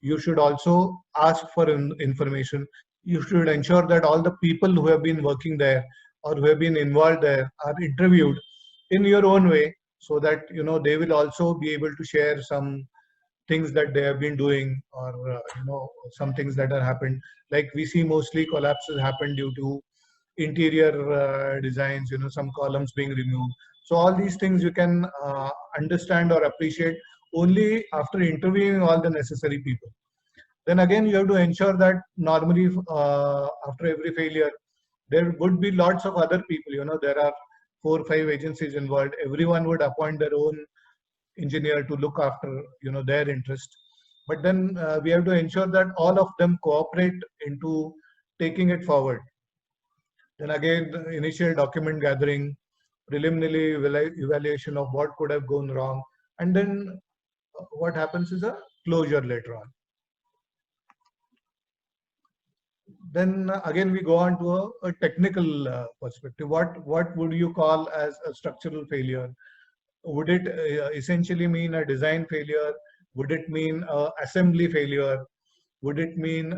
You should also ask for information. You should ensure that all the people who have been working there or who have been involved there are interviewed in your own way, so that they will also be able to share some things that they have been doing, or some things that are happened. Like we see mostly collapses happen due to interior designs, some columns being removed. So all these things you can understand or appreciate only after interviewing all the necessary people. Then again, you have to ensure that normally after every failure, there would be lots of other people. There are 4 or 5 agencies involved. Everyone would appoint their own engineer to look after their interest. But then we have to ensure that all of them cooperate into taking it forward. Then again, the initial document gathering, preliminary evaluation of what could have gone wrong, and then what happens is a closure later on. Then again, we go on to a technical perspective. What would you call as a structural failure? Would it essentially mean a design failure? Would it mean assembly failure? Would it mean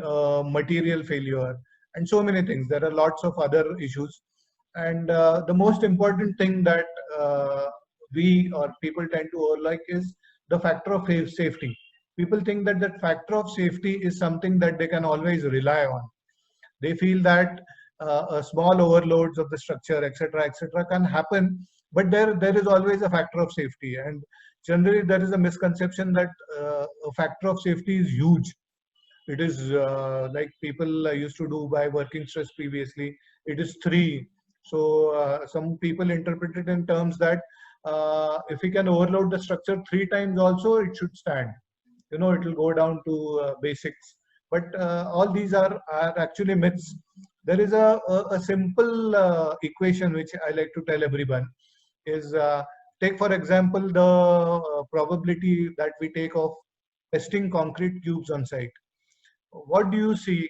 material failure? And so many things. There are lots of other issues. And the most important thing that we or people tend to overlook is the factor of safety. People think that that factor of safety is something that they can always rely on. They feel that small overloads of the structure, etc., can happen, but there is always a factor of safety. And generally, there is a misconception that a factor of safety is huge. It is like people used to do by working stress previously. It is 3. So some people interpret it in terms that if we can overload the structure 3 times also, it should stand. It will go down to basics. But all these are actually myths. There is a simple equation which I like to tell everyone is, take for example the probability that we take of testing concrete cubes on site. What do you see?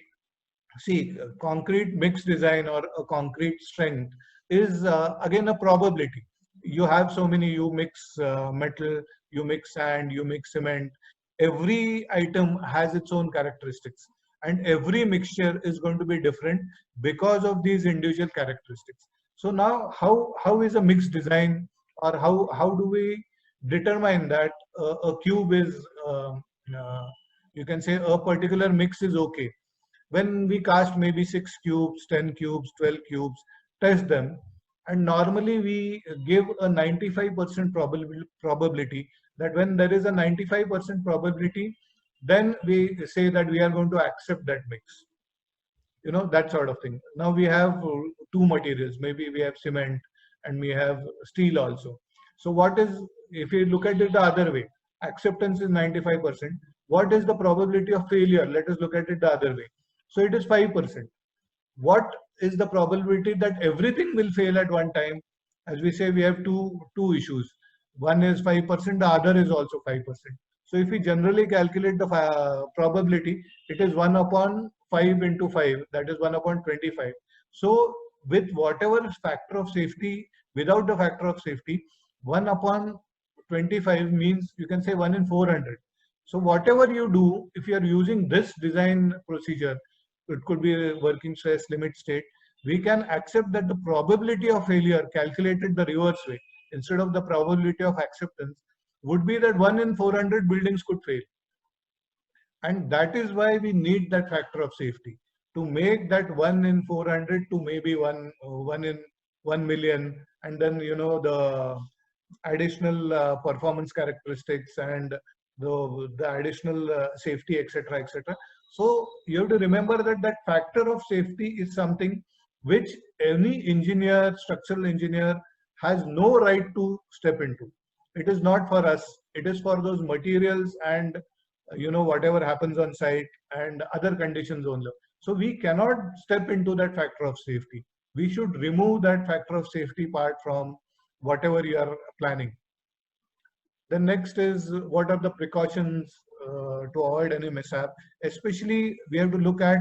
See, concrete mixed design or a concrete strength is again a probability. You have so many, you mix metal, you mix sand, you mix cement. Every item has its own characteristics, and every mixture is going to be different because of these individual characteristics. So now, how is a mixed design, or how do we determine that a cube is, uh, you can say a particular mix is okay? When we cast maybe 6 cubes, 10 cubes, 12 cubes, test them, and normally we give a 95% probability that when there is a 95% probability, then we say that we are going to accept that mix. That sort of thing. Now we have 2 materials, maybe we have cement and we have steel also. So what is, if you look at it the other way, acceptance is 95%. What is the probability of failure? Let us look at it the other way. So it is 5%. What is the probability that everything will fail at one time? As we say, we have two issues. One is 5%, the other is also 5%. So if we generally calculate the probability, it is 1 upon 5 into 5, that is 1 upon 25. So with whatever factor of safety, without the factor of safety, 1 upon 25 means you can say 1 in 400. So whatever you do, if you are using this design procedure, it could be a working stress limit state, we can accept that the probability of failure calculated the reverse way, instead of the probability of acceptance, would be that 1 in 400 buildings could fail. And that is why we need that factor of safety, to make that 1 in 400 to maybe 1 in 1 million, and then the additional performance characteristics and the additional safety, etc., etc. So you have to remember that that factor of safety is something which any engineer, structural engineer, has no right to step into. It is not for us. It is for those materials and whatever happens on site and other conditions only. So we cannot step into that factor of safety. We should remove that factor of safety part from whatever you are planning. The next is, what are the precautions to avoid any mishap? Especially we have to look at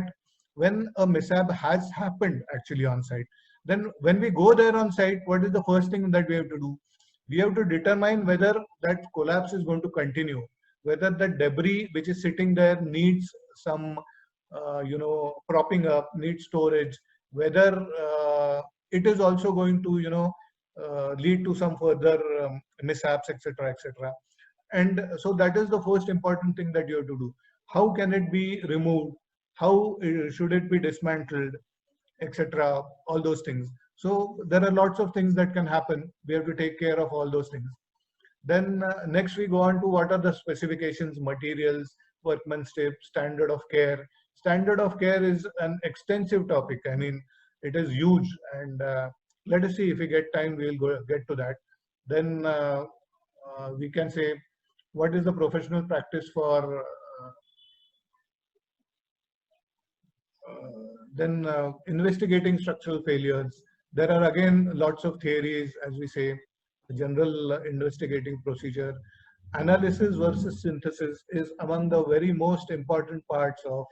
when a mishap has happened actually on site. Then when we go there on site, what is the first thing that we have to do? We have to determine whether that collapse is going to continue. whether the debris which is sitting there needs some, propping up, needs storage, whether it is also going to, lead to some further mishaps, etc., etc. And so that is the first important thing that you have to do. How can it be removed? How should it be dismantled, etc.? All those things. So there are lots of things that can happen. We have to take care of all those things. Then next we go on to what are the specifications, materials, workmanship, standard of care. Standard of care is an extensive topic. I mean, it is huge, and let us see if we get time, we will get to that. Then we can say what is the professional practice for investigating structural failures. There are again lots of theories, as we say, general investigating procedure. Analysis versus synthesis is among the very most important parts of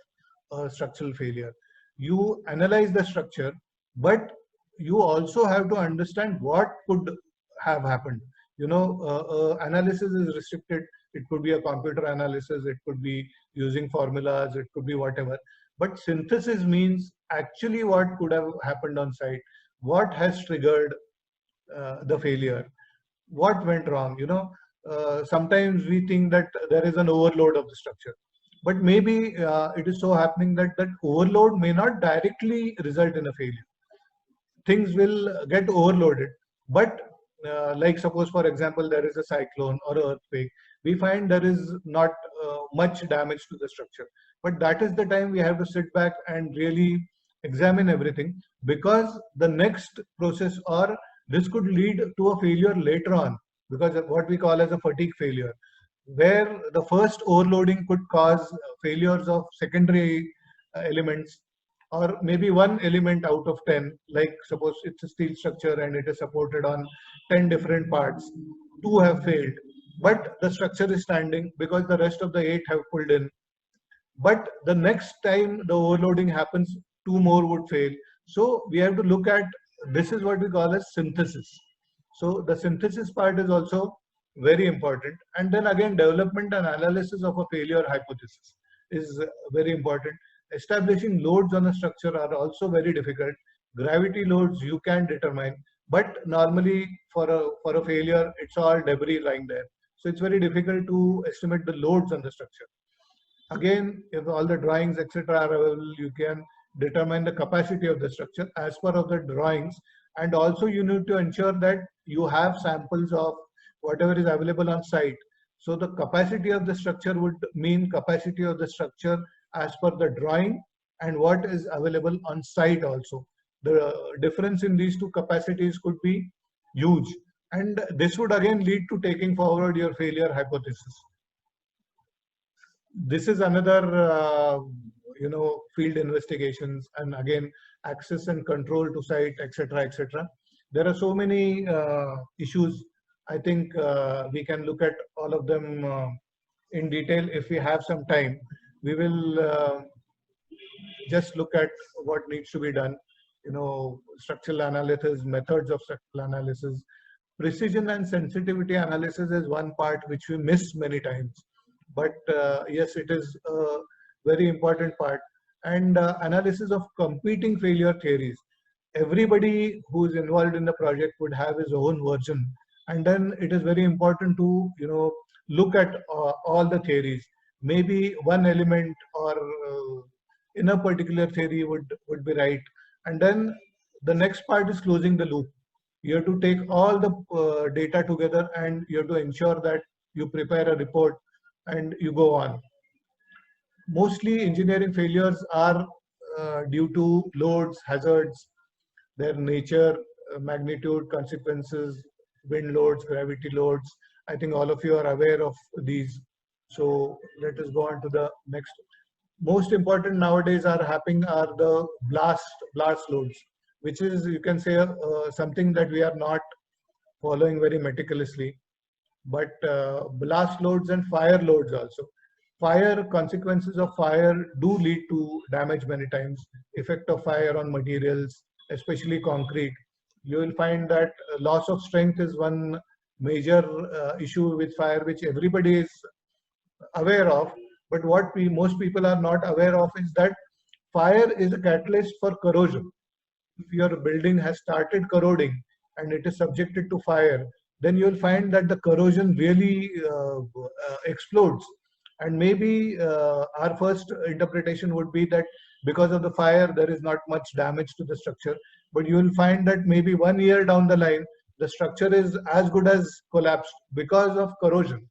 structural failure. You analyze the structure, but you also have to understand what could have happened. Analysis is restricted. It could be a computer analysis, it could be using formulas, it could be whatever. But synthesis means actually what could have happened on site, what has triggered the failure, what went wrong. Sometimes we think that there is an overload of the structure, but maybe it is so happening that that overload may not directly result in a failure. Things will get overloaded, but like suppose for example there is a cyclone or earthquake, we find there is not much damage to the structure, but that is the time we have to sit back and really examine everything, because the next process, or this could lead to a failure later on, because of what we call as a fatigue failure, where the first overloading could cause failures of secondary elements, or maybe one element out of 10. Like suppose it's a steel structure and it is supported on 10 different parts, 2 have failed, but the structure is standing because the rest of the 8 have pulled in. But the next time the overloading happens, 2 more would fail. So we have to look at, this is what we call as synthesis. So the synthesis part is also very important. And then again, development and analysis of a failure hypothesis is very important. Establishing loads on a structure are also very difficult. Gravity loads you can determine, but normally for a failure, it's all debris lying there. So it's very difficult to estimate the loads on the structure. Again, if all the drawings, etc., are available, you can determine the capacity of the structure as per of the drawings. And also you need to ensure that you have samples of whatever is available on site. So the capacity of the structure would mean capacity of the structure as per the drawing and what is available on site also. The difference in these two capacities could be huge. And this would again lead to taking forward your failure hypothesis. This is another, field investigations, and again, access and control to site, etc., etc. There are so many issues. I think we can look at all of them in detail if we have some time. We will just look at what needs to be done. Structural analysis, methods of structural analysis. Precision and sensitivity analysis is one part which we miss many times. But yes, it is a very important part. And analysis of competing failure theories. Everybody who is involved in the project would have his own version. And then it is very important to, look at all the theories. Maybe one element or in a particular theory would be right. And then the next part is closing the loop. You have to take all the data together, and you have to ensure that you prepare a report and you go on. Mostly engineering failures are due to loads, hazards, their nature, magnitude, consequences, wind loads, gravity loads. I think all of you are aware of these. So let us go on to the next. Most important nowadays are happening are the blast loads, which is, you can say, something that we are not following very meticulously. But blast loads and fire loads also. Fire, consequences of fire do lead to damage many times. Effect of fire on materials, especially concrete. You will find that loss of strength is one major issue with fire, which everybody is aware of, but what most people are not aware of is that fire is a catalyst for corrosion. If your building has started corroding and it is subjected to fire, then you'll find that the corrosion really explodes. And maybe our first interpretation would be that because of the fire, there is not much damage to the structure. But you will find that maybe 1 year down the line, the structure is as good as collapsed because of corrosion.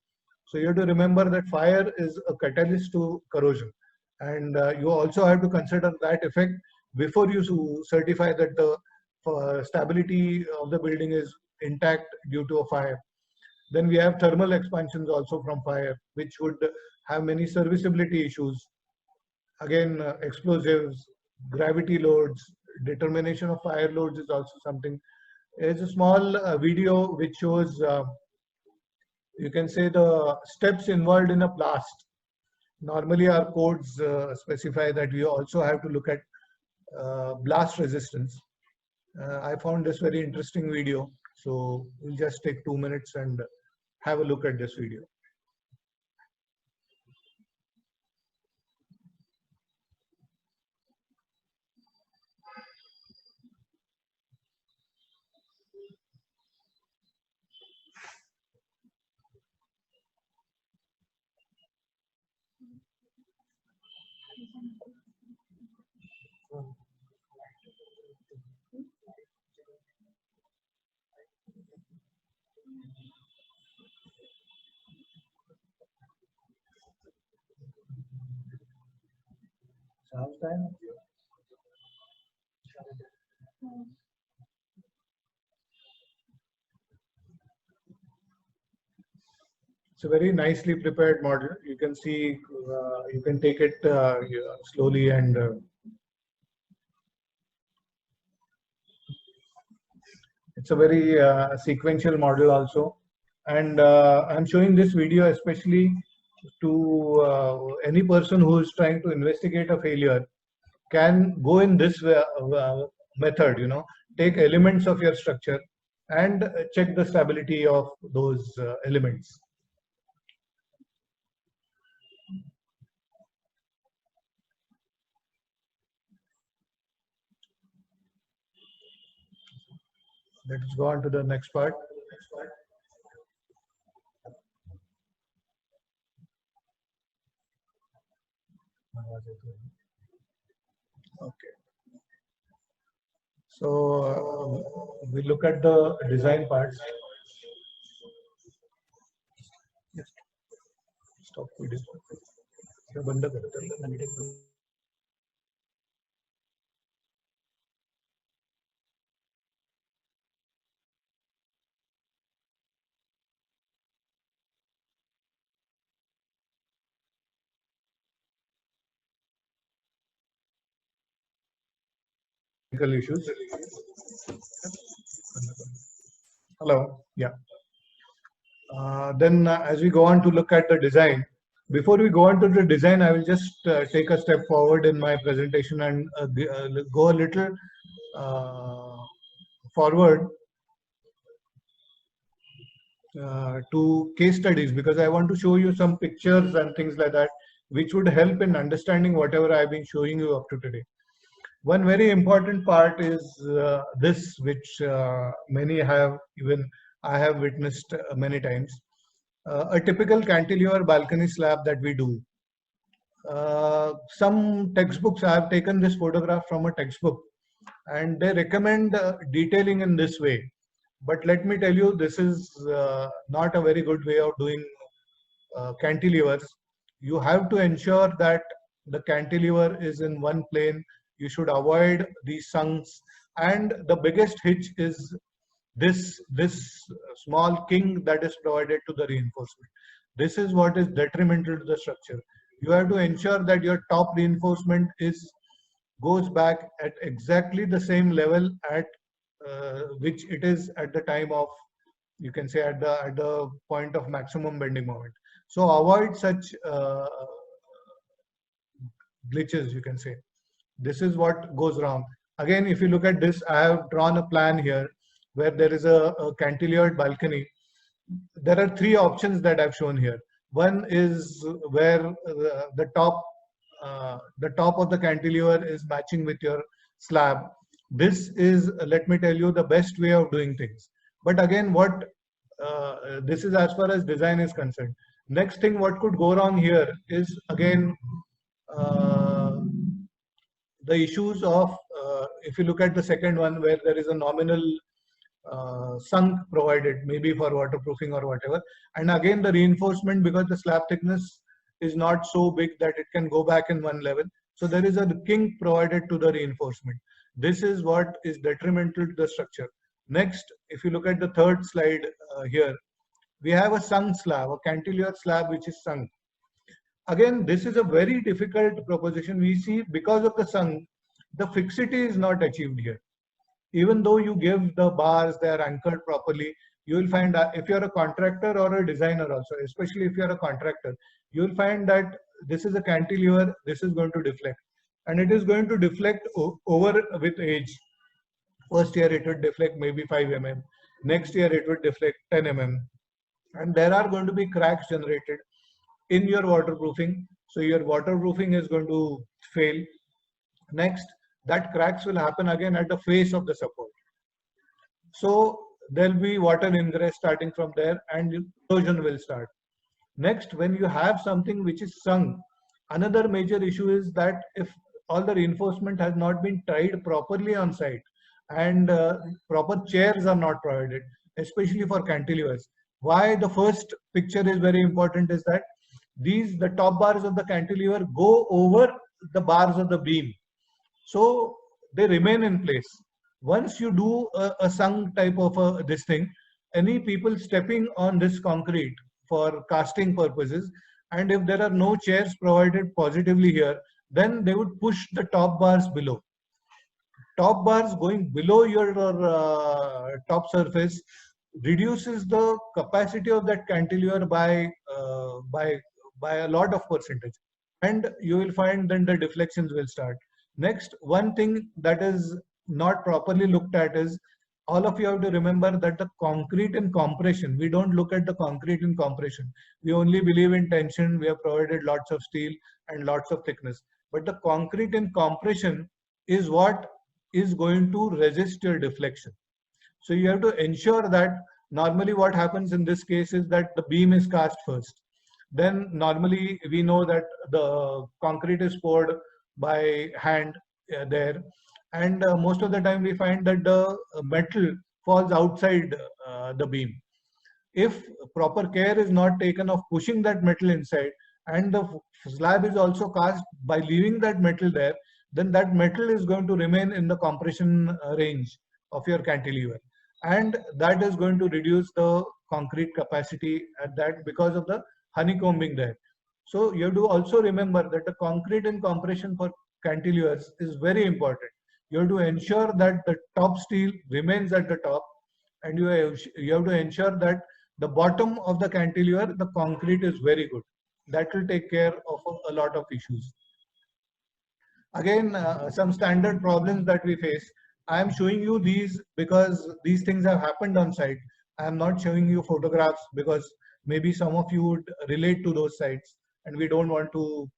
So you have to remember that fire is a catalyst to corrosion. And you also have to consider that effect before you certify that the stability of the building is intact due to a fire. Then we have thermal expansions also from fire, which would have many serviceability issues. Again, explosives, gravity loads, determination of fire loads is also something. There's a small video which shows, you can say, the steps involved in a blast. Normally, our codes specify that we also have to look at blast resistance. I found this very interesting video. So we'll just take 2 minutes and have a look at this video. Sounds time. It's a very nicely prepared model. You can see, you can take it slowly and it's a very sequential model also. And I'm showing this video especially to any person who is trying to investigate a failure can go in this method, take elements of your structure and check the stability of those elements. Let's go on to the next part. Okay. So we look at the design parts. Yes. Stop video. Technical issues. Hello. Yeah. Then as we go on to look at the design, before we go on to the design, I will just take a step forward in my presentation and go a little forward to case studies, because I want to show you some pictures and things like that, which would help in understanding whatever I've been showing you up to today. One very important part is this, which many have, even I have witnessed many times. A typical cantilever balcony slab that we do. Some textbooks, I have taken this photograph from a textbook and they recommend detailing in this way. But let me tell you, this is not a very good way of doing cantilevers. You have to ensure that the cantilever is in one plane. You should avoid these sunks. And the biggest hitch is this small king that is provided to the reinforcement. This is what is detrimental to the structure. You have to ensure that your top reinforcement goes back at exactly the same level at which it is at the time of, you can say, at the point of maximum bending moment. So avoid such glitches, you can say. This is what goes wrong. Again, if you look at this, I have drawn a plan here where there is a cantilevered balcony. There are three options that I've shown here. One is where the top of the cantilever is matching with your slab. This is, let me tell you, the best way of doing things. But again, this is as far as design is concerned. Next thing, what could go wrong here is again uh, the issues of, if you look at the second one where there is a nominal sunk provided, maybe for waterproofing or whatever. And again, the reinforcement, because the slab thickness is not so big that it can go back in one level. So there is a kink provided to the reinforcement. This is what is detrimental to the structure. Next, if you look at the third slide here, we have a sunk slab, a cantilever slab which is sunk. Again, this is a very difficult proposition. We see because of the sunk, the fixity is not achieved here. Even though you give the bars, they are anchored properly, you will find that if you're a contractor or a designer also, especially if you're a contractor, you will find that this is a cantilever, this is going to deflect. And it is going to deflect over with age. First year it would deflect maybe 5 mm. Next year it would deflect 10 mm. And there are going to be cracks generated in your waterproofing. So your waterproofing is going to fail. Next, that cracks will happen again at the face of the support. So there'll be water ingress starting from there and erosion will start. Next, when you have something which is sunk, another major issue is that if all the reinforcement has not been tied properly on site and proper chairs are not provided, especially for cantilevers. Why the first picture is very important is that the top bars of the cantilever go over the bars of the beam. So they remain in place. Once you do a sunk type of this thing, any people stepping on this concrete for casting purposes, and if there are no chairs provided positively here, then they would push the top bars below. Top bars going below your top surface reduces the capacity of that cantilever by a lot of percentage, and you will find then the deflections will start. Next, one thing that is not properly looked at is, all of you have to remember that the concrete in compression, we don't look at the concrete in compression. We only believe in tension. We have provided lots of steel and lots of thickness. But the concrete in compression is what is going to resist your deflection. So you have to ensure that normally what happens in this case is that the beam is cast first. Then normally we know that the concrete is poured by hand there. And most of the time we find that the metal falls outside the beam. If proper care is not taken of pushing that metal inside, and the slab is also cast by leaving that metal there, then that metal is going to remain in the compression range of your cantilever, and that is going to reduce the concrete capacity at that because of the honeycombing there. So you have to also remember that the concrete in compression for cantilevers is very important. You have to ensure that the top steel remains at the top, and you have to ensure that the bottom of the cantilever, the concrete is very good. That will take care of a lot of issues. Again, some standard problems that we face. I am showing you these because these things have happened on site. I am not showing you photographs because maybe some of you would relate to those sites, and we don't want to,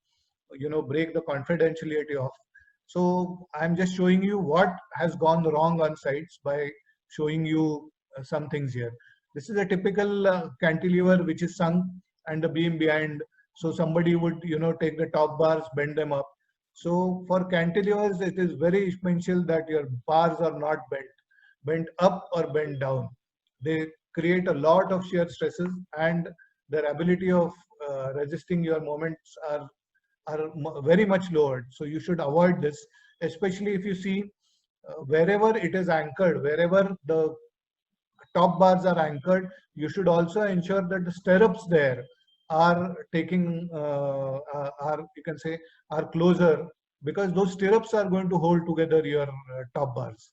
break the confidentiality of. So I'm just showing you what has gone wrong on sites by showing you some things here. This is a typical cantilever which is sunk and the beam behind. So somebody would, take the top bars, bend them up. So for cantilevers, it is very essential that your bars are not bent up or bent down. They create a lot of shear stresses, and their ability of resisting your moments are very much lowered. So you should avoid this, especially if you see wherever it is anchored, wherever the top bars are anchored, you should also ensure that the stirrups there are you can say, are closer, because those stirrups are going to hold together your top bars.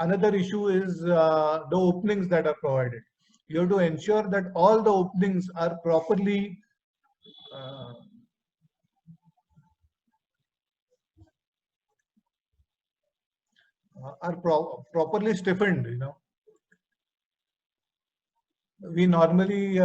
Another issue is the openings that are provided. You have to ensure that all the openings are properly uh, properly stiffened. we normally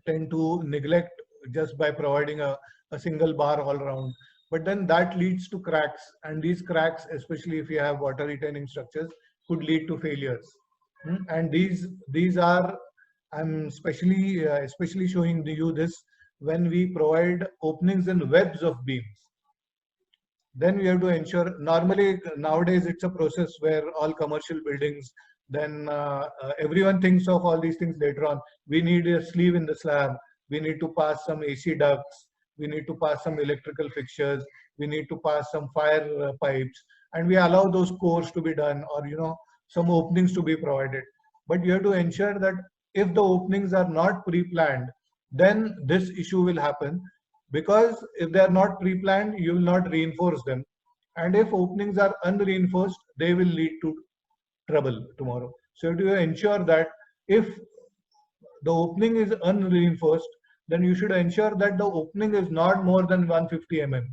tend to neglect just by providing a single bar all around. But then that leads to cracks, and these cracks, especially if you have water retaining structures, could lead to failures. And these are, I'm especially showing you this when we provide openings in webs of beams. Then we have to ensure, normally nowadays it's a process where all commercial buildings, then everyone thinks of all these things later on. We need a sleeve in the slab, we need to pass some AC ducts, we need to pass some electrical fixtures, we need to pass some fire pipes, and we allow those cores to be done, or some openings to be provided. But you have to ensure that if the openings are not pre-planned, then this issue will happen, because if they are not pre-planned, you will not reinforce them, and if openings are unreinforced, they will lead to trouble tomorrow. So to ensure that if the opening is unreinforced, then you should ensure that the opening is not more than 150 mm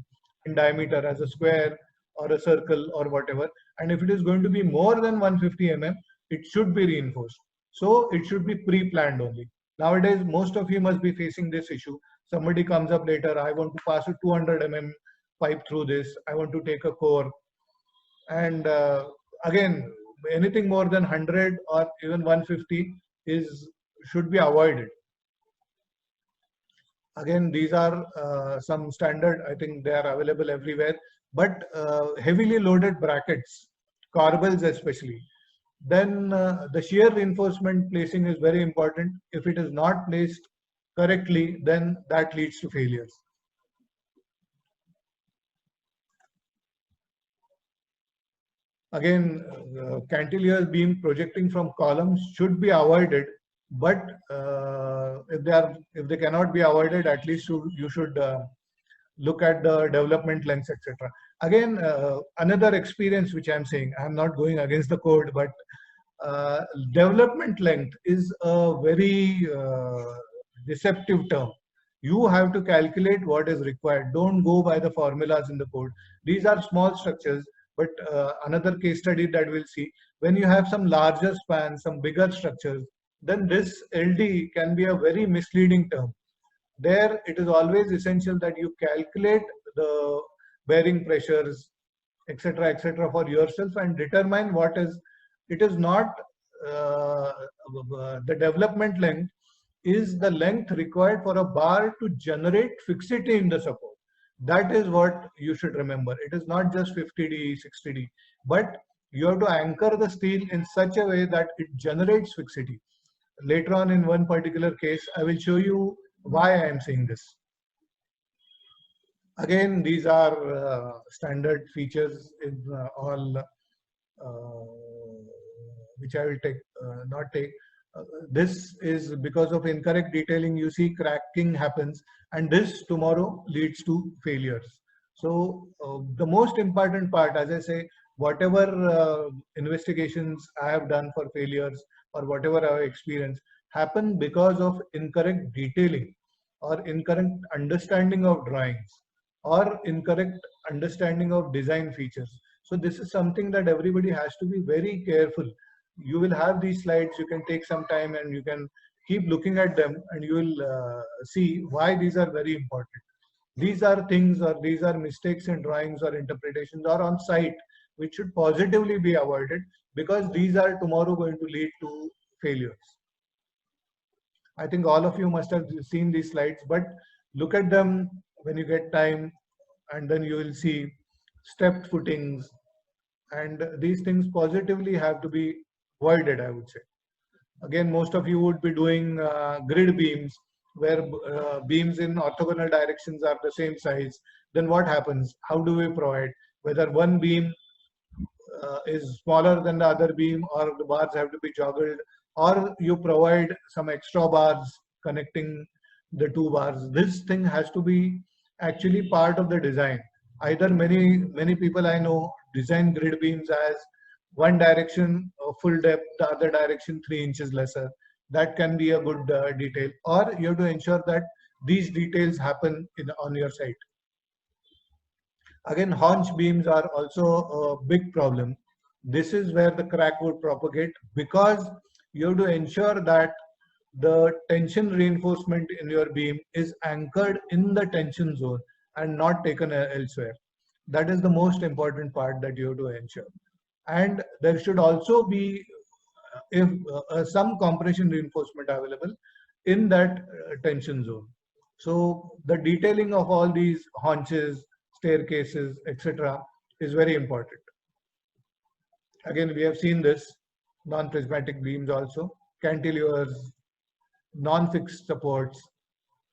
in diameter as a square or a circle or whatever. And if it is going to be more than 150 mm, it should be reinforced. So it should be pre-planned only. Nowadays, most of you must be facing this issue. Somebody comes up later, I want to pass a 200 mm pipe through this, I want to take a core, and again, anything more than 100 or even 150 is should be avoided. Again, these are some standard, I think they are available everywhere, but heavily loaded brackets, corbels especially, then the shear reinforcement placing is very important. If it is not placed correctly, then that leads to failures. Again, cantilever beam projecting from columns should be avoided, but if they cannot be avoided, at least you should look at the development lengths, etc. Again, another experience which I'm saying, I'm not going against the code, but development length is a very deceptive term. You have to calculate what is required. Don't go by the formulas in the code. These are small structures, but another case study that we'll see, when you have some larger spans, some bigger structures, then this LD can be a very misleading term. There, it is always essential that you calculate the bearing pressures, etc., for yourself and determine what is. It is not the development length is the length required for a bar to generate fixity in the support. That is what you should remember. It is not just 50D, 60D, but you have to anchor the steel in such a way that it generates fixity. Later on in one particular case, I will show you why I am saying this. Again, these are standard features in all which I will take, not take. This is because of incorrect detailing, you see cracking happens, and this tomorrow leads to failures. So the most important part, as I say, whatever investigations I have done for failures or whatever I have experienced happen because of incorrect detailing or incorrect understanding of drawings or incorrect understanding of design features. So this is something that everybody has to be very careful. You will have these slides, you can take some time and you can keep looking at them, and you will see why these are very important. These are things, or these are mistakes in drawings or interpretations or on site, which should positively be avoided, because these are tomorrow going to lead to failures. I think all of you must have seen these slides, but look at them when you get time, and then you will see stepped footings, and these things positively have to be avoided, I would say. Again, most of you would be doing grid beams, where beams in orthogonal directions are the same size. Then what happens? How do we provide? Whether one beam is smaller than the other beam, or the bars have to be joggled, or you provide some extra bars connecting the two bars. This thing has to be actually part of the design. Either many people I know design grid beams as one direction full depth, the other direction 3 inches lesser. That can be a good detail. Or you have to ensure that these details happen on your site. Again, haunch beams are also a big problem. This is where the crack would propagate, because you have to ensure that the tension reinforcement in your beam is anchored in the tension zone and not taken elsewhere. That is the most important part that you have to ensure. And there should also be if some compression reinforcement available in that tension zone. So the detailing of all these haunches, staircases, etc. is very important. Again, we have seen this non-prismatic beams also, cantilevers, non-fixed supports,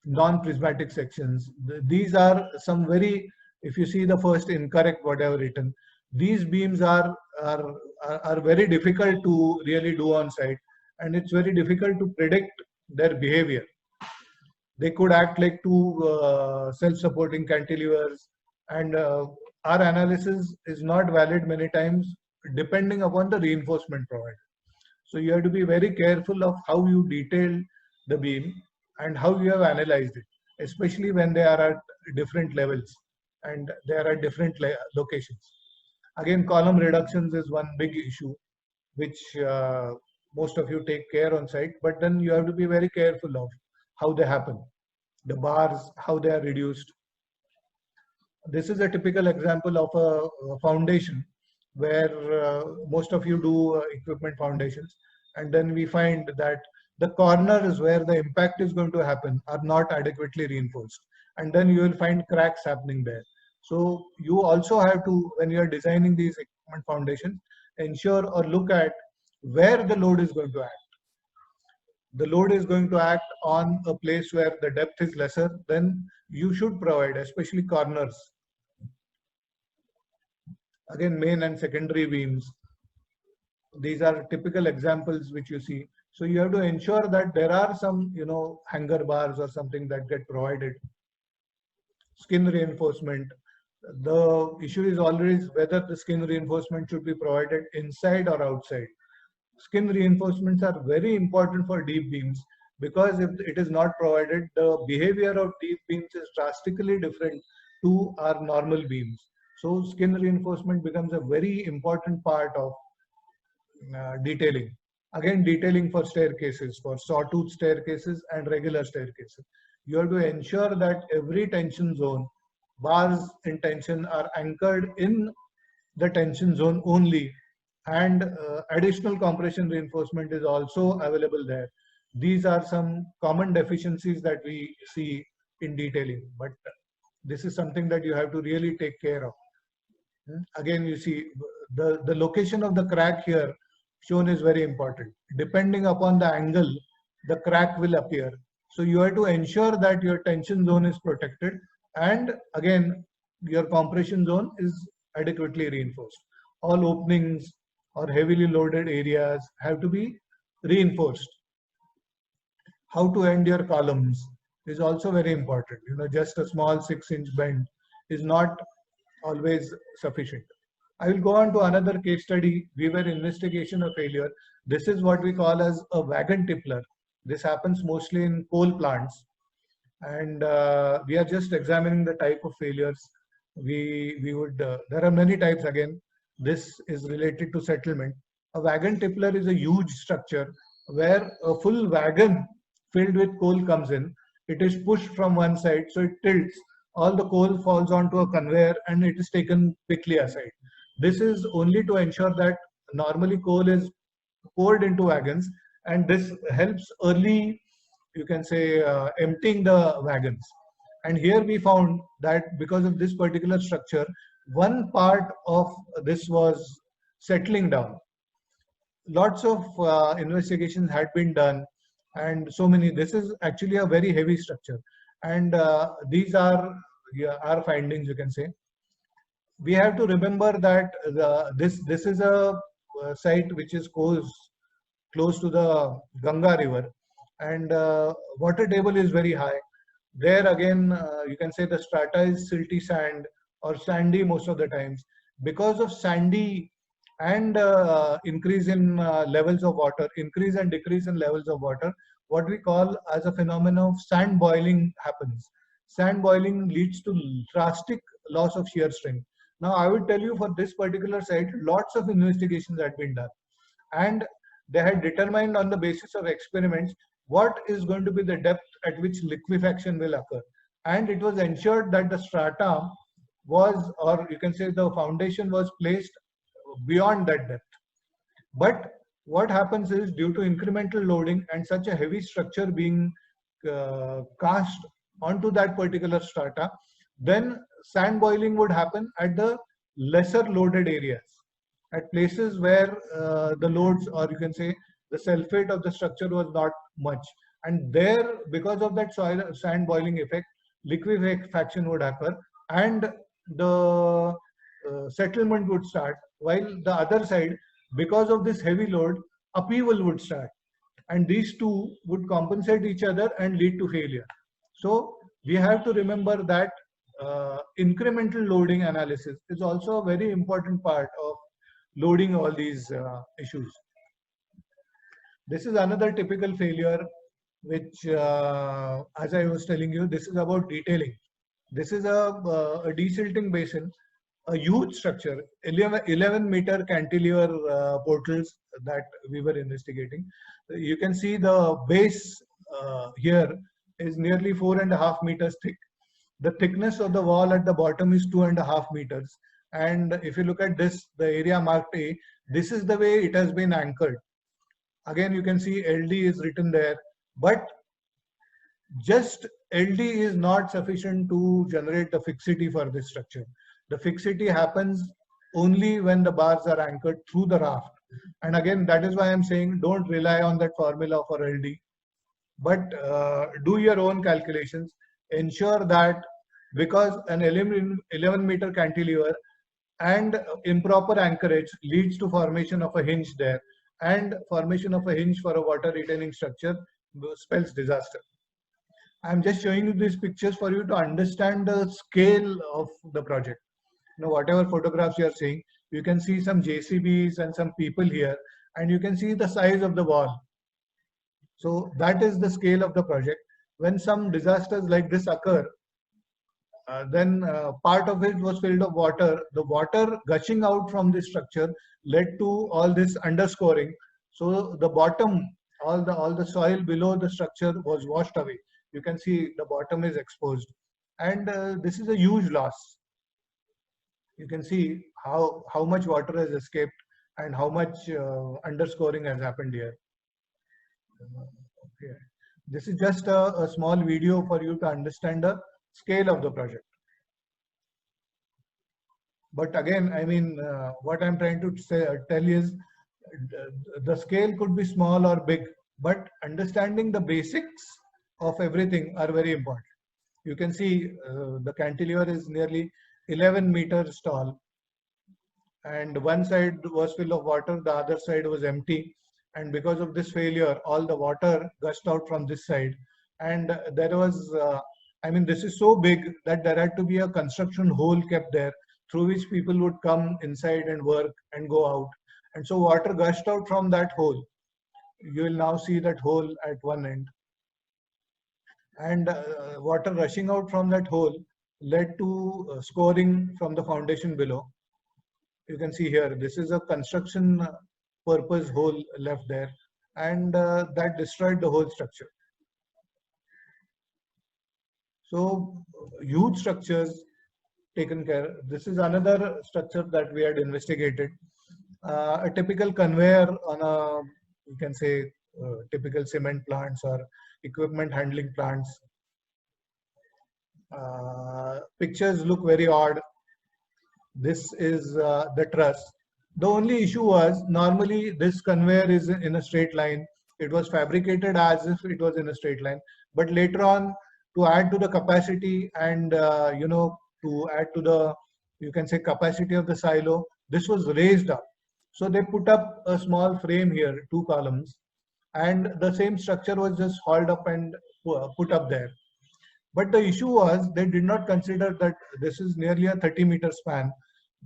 non-prismatic sections. These are some very, if you see the first incorrect whatever written, these beams are, are very difficult to really do on site, and it's very difficult to predict their behavior. They could act like two self-supporting cantilevers, and our analysis is not valid many times depending upon the reinforcement provided. So you have to be very careful of how you detail the beam and how you have analyzed it, especially when they are at different levels and they are at different locations. Again, column reductions is one big issue which most of you take care on site, but then you have to be very careful of how they happen. The bars, how they are reduced. This is a typical example of a foundation where most of you do equipment foundations, and then we find that the corners where the impact is going to happen are not adequately reinforced, and then you will find cracks happening there. So you also have to, when you are designing these equipment foundations, ensure or look at where the load is going to act. The load is going to act on a place where the depth is lesser, then you should provide, especially corners. Again, main and secondary beams. These are typical examples which you see. So you have to ensure that there are some, hanger bars or something that get provided. Skin reinforcement. The issue is always whether the skin reinforcement should be provided inside or outside. Skin reinforcements are very important for deep beams because if it is not provided, the behavior of deep beams is drastically different to our normal beams. So skin reinforcement becomes a very important part of detailing. Again, detailing for staircases, for sawtooth staircases and regular staircases. You have to ensure that every tension zone, bars in tension are anchored in the tension zone only, and additional compression reinforcement is also available there. These are some common deficiencies that we see in detailing, but this is something that you have to really take care of. Again, you see the location of the crack here shown is very important. Depending upon the angle, the crack will appear. So you have to ensure that your tension zone is protected, and again, your compression zone is adequately reinforced. All openings or heavily loaded areas have to be reinforced. How to end your columns is also very important. Just a small 6-inch bend is not always sufficient. I will go on to another case study, Weaver investigation of failure. This is what we call as a wagon tippler. This happens mostly in coal plants, and we are just examining the type of failures. There are many types again. This is related to settlement. A wagon tippler is a huge structure where a full wagon filled with coal comes in. It is pushed from one side, so it tilts. All the coal falls onto a conveyor and it is taken quickly aside. This is only to ensure that normally coal is poured into wagons, and this helps early, you can say, emptying the wagons. And here we found that because of this particular structure, one part of this was settling down. Lots of investigations had been done, and so many. This is actually a very heavy structure, and these are our findings, you can say. We have to remember that this is a site which is close to the Ganga river, and water table is very high. There again, you can say the strata is silty sand or sandy most of the times. Because of sandy and increase in levels of water, increase and decrease in levels of water, what we call as a phenomenon of sand boiling happens. Sand boiling leads to drastic loss of shear strength. Now, I would tell you for this particular site, lots of investigations had been done, and they had determined on the basis of experiments what is going to be the depth at which liquefaction will occur. And it was ensured that the strata was, or you can say the foundation was placed beyond that depth. But what happens is, due to incremental loading and such a heavy structure being cast onto that particular strata, then sand boiling would happen at the lesser loaded areas, at places where the loads, or you can say the sulfate of the structure was not much. And there, because of that soil sand boiling effect, liquefaction would occur, and the settlement would start. While the other side, because of this heavy load, upheaval would start. And these two would compensate each other and lead to failure. So we have to remember that incremental loading analysis is also a very important part of loading all these issues. This is another typical failure, which, as I was telling you, this is about detailing. This is a desilting basin, a huge structure, 11-meter cantilever portals that we were investigating. You can see the base here is nearly 4.5 meters thick. The thickness of the wall at the bottom is 2.5 meters. And if you look at this, the area marked A, this is the way it has been anchored. Again, you can see LD is written there, but just LD is not sufficient to generate the fixity for this structure. The fixity happens only when the bars are anchored through the raft. And again, that is why I'm saying don't rely on that formula for LD, but do your own calculations. Ensure that, because an 11-meter cantilever and improper anchorage leads to formation of a hinge there, and formation of a hinge for a water retaining structure spells disaster. I'm just showing you these pictures for you to understand the scale of the project. You know, whatever photographs you are seeing, you can see some JCBs and some people here, and you can see the size of the wall. So that is the scale of the project. When some disasters like this occur, then part of it was filled of water. The water gushing out from the structure led to all this underscoring. So the bottom, all the soil below the structure was washed away. You can see the bottom is exposed, and this is a huge loss. You can see how much water has escaped and how much underscoring has happened here. Okay. This is just a small video for you to understand the scale of the project. But again, I mean, what I'm trying to say, tell is the scale could be small or big, but understanding the basics of everything are very important. You can see the cantilever is nearly 11 meters tall, and one side was full of water, the other side was empty. And because of this failure, all the water gushed out from this side. And there was, I mean, this is so big that there had to be a construction hole kept there through which people would come inside and work and go out. And so water gushed out from that hole. You will now see that hole at one end. And water rushing out from that hole led to scoring from the foundation below. You can see here, this is a construction purpose hole left there, and that destroyed the whole structure. So huge structures taken care. This is another structure that we had investigated. A typical conveyor on a, you can say, typical cement plants or equipment handling plants. Pictures look very odd. This is the truss. The only issue was, normally this conveyor is in a straight line. It was fabricated as if it was in a straight line. But later on, to add to the capacity and, you know, to add to the, you can say, capacity of the silo, this was raised up. So they put up a small frame here, 2 columns, and the same structure was just hauled up and put up there. But the issue was, they did not consider that this is nearly a 30-meter span.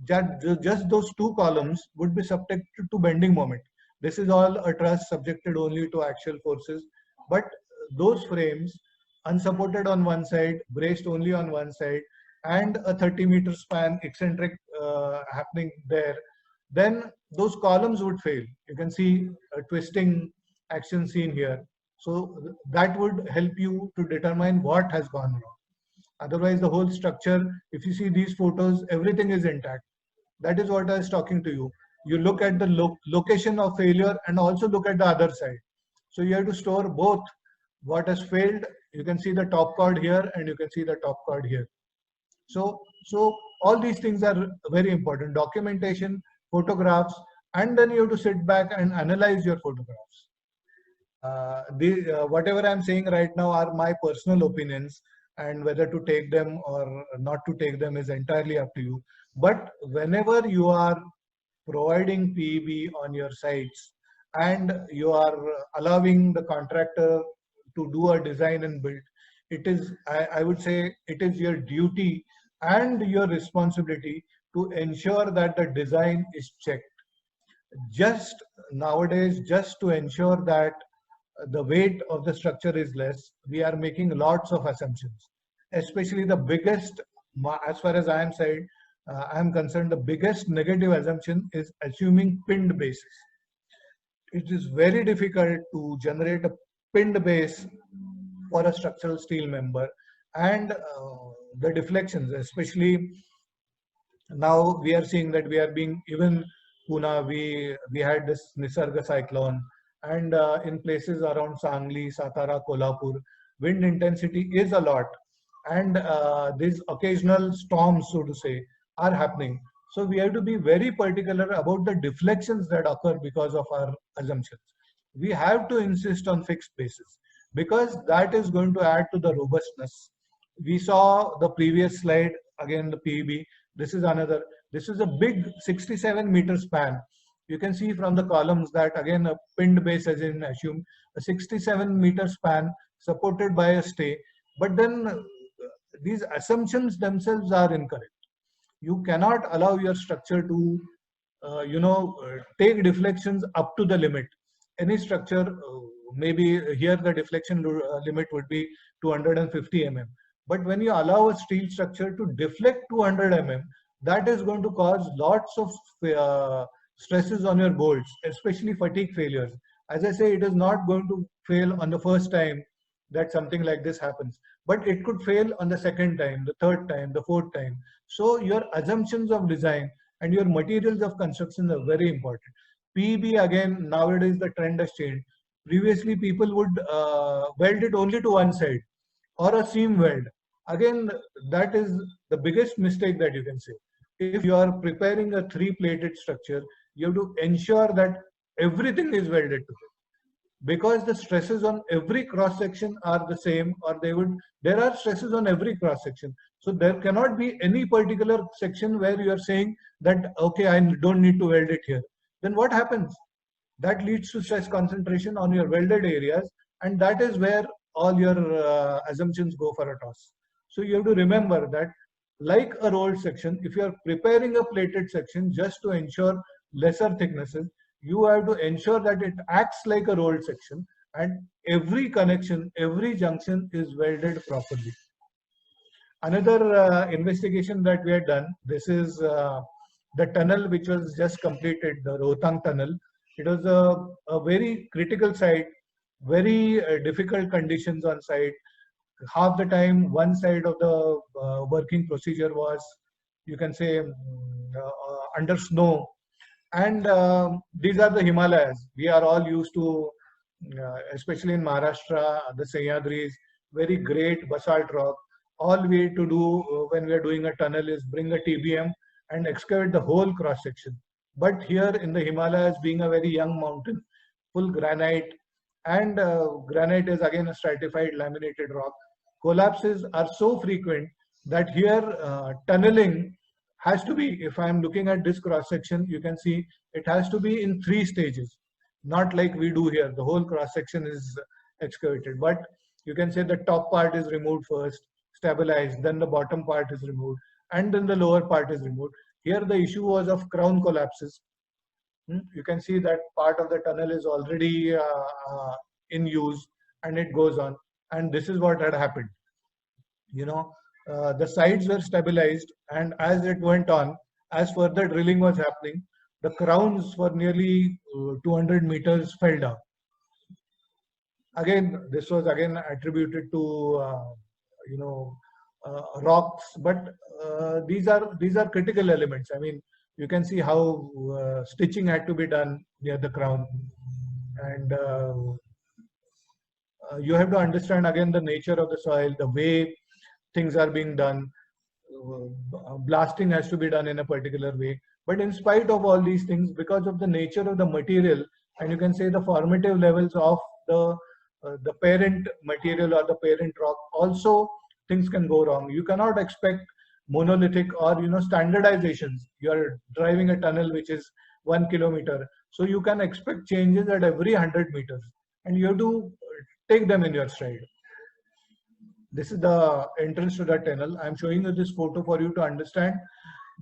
Just those 2 columns would be subjected to bending moment. This is all a truss subjected only to axial forces. But those frames, unsupported on one side, braced only on one side, and a 30-meter span eccentric happening there, then those columns would fail. You can see a twisting action seen here. So that would help you to determine what has gone wrong. Otherwise, the whole structure, if you see these photos, everything is intact. That is what I was talking to you. You look at the location of failure and also look at the other side. So you have to store both what has failed. You can see the top chord here and you can see the top chord here. So all these things are very important. Documentation, photographs, and then you have to sit back and analyze your photographs. Whatever I'm saying right now are my personal opinions, and whether to take them or not to take them is entirely up to you. But whenever you are providing PEB on your sites and you are allowing the contractor to do a design and build, it is, I would say, it is your duty and your responsibility to ensure that the design is checked. Just nowadays, just to ensure that the weight of the structure is less, we are making lots of assumptions. Especially the biggest, as far as I am concerned, the biggest negative assumption is assuming pinned bases. It is very difficult to generate a pinned base for a structural steel member, and the deflections, especially now we are seeing that we are being, even Pune, we had this Nisarga cyclone, and in places around Sangli, Satara, Kolhapur, wind intensity is a lot, and these occasional storms, so to say, are happening. So we have to be very particular about the deflections that occur because of our assumptions. We have to insist on fixed basis because that is going to add to the robustness. We saw the previous slide, again the PEB. This is another, this is a big 67-meter span. You can see from the columns that again a pinned base as in assumed, a 67-meter span supported by a stay. But then these assumptions themselves are incorrect. You cannot allow your structure to, take deflections up to the limit. Any structure, maybe here the deflection limit would be 250 mm. But when you allow a steel structure to deflect 200 mm, that is going to cause lots of stresses on your bolts, especially fatigue failures. As I say, it is not going to fail on the first time that something like this happens, but it could fail on the second time, the third time, the fourth time. So your assumptions of design and your materials of construction are very important. PEB, again, nowadays the trend has changed. Previously, people would weld it only to one side or a seam weld. Again, that is the biggest mistake that you can say. If you are preparing a three-plated structure, you have to ensure that everything is welded together, because the stresses on every cross section are the same, or there are stresses on every cross section. So there cannot be any particular section where you are saying that, okay, I don't need to weld it here. Then what happens? That leads to stress concentration on your welded areas, and that is where all your assumptions go for a toss. So you have to remember that, like a rolled section, if you are preparing a plated section just to ensure lesser thicknesses, you have to ensure that it acts like a rolled section and every connection, every junction is welded properly. Another investigation that we had done, this is the tunnel which was just completed, the Rohtang tunnel. It was a very critical site, very difficult conditions on site. Half the time, one side of the working procedure was, you can say, under snow. And these are the Himalayas. We are all used to, especially in Maharashtra, the Sahyadris, very great basalt rock. All we have to do when we are doing a tunnel is bring a TBM and excavate the whole cross section. But here in the Himalayas, being a very young mountain, full granite, and granite is again a stratified laminated rock, collapses are so frequent that here tunneling has to be, if I'm looking at this cross section, you can see it has to be in 3 stages, not like we do here. The whole cross section is excavated, but you can say the top part is removed first, stabilized, then the bottom part is removed, and then the lower part is removed. Here the issue was of crown collapses. You can see that part of the tunnel is already in use and it goes on. And this is what had happened. The sides were stabilized, and as it went on, as further drilling was happening, the crowns for nearly 200 meters fell down. Again, this was again attributed to you know rocks, but these are critical elements. I mean, you can see how stitching had to be done near the crown, and you have to understand again the nature of the soil, the way things are being done. Blasting has to be done in a particular way. But in spite of all these things, because of the nature of the material, and you can say the formative levels of the parent material or the parent rock, also things can go wrong. You cannot expect monolithic or standardizations. You are driving a tunnel which is 1 kilometer, so you can expect changes at every 100 meters, and you have to take them in your stride. This is the entrance to the tunnel. I'm showing you this photo for you to understand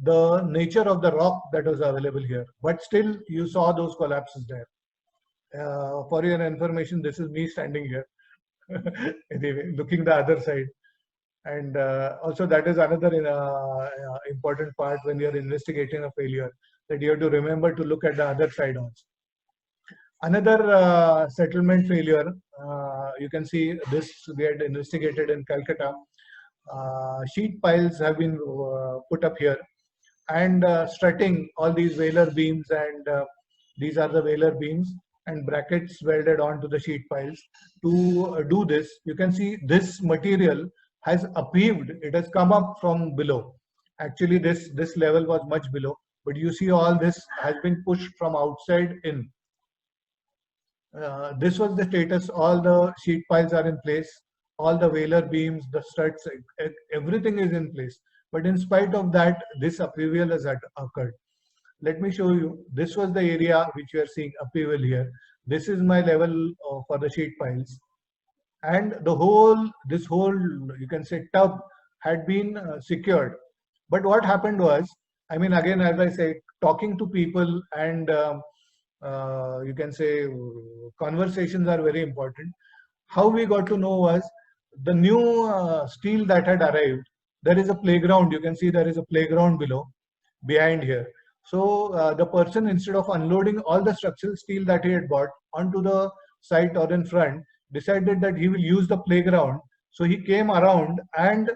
the nature of the rock that was available here. But still, you saw those collapses there. For your information, this is me standing here, anyway, looking the other side. And also, that is another important part when you're investigating a failure, that you have to remember to look at the other side also. Another settlement failure, you can see this we had investigated in Calcutta. Sheet piles have been put up here, and strutting all these Whaler beams, and these are the Whaler beams and brackets welded onto the sheet piles. To do this, you can see this material has upheaved. It has come up from below. Actually, this level was much below, but you see all this has been pushed from outside in. This was the status. All the sheet piles are in place, all the Whaler beams, the struts, everything is in place. But in spite of that, this upheaval has occurred. Let me show you. This was the area which you are seeing upheaval here. This is my level for the sheet piles. And this whole, you can say, tub had been secured. But what happened was, I mean, again, as I say, talking to people and you can say conversations are very important. How we got to know was the new steel that had arrived. There is a playground. You can see there is a playground below, behind here. So the person, instead of unloading all the structural steel that he had bought onto the site or in front, decided that he will use the playground. So he came around, and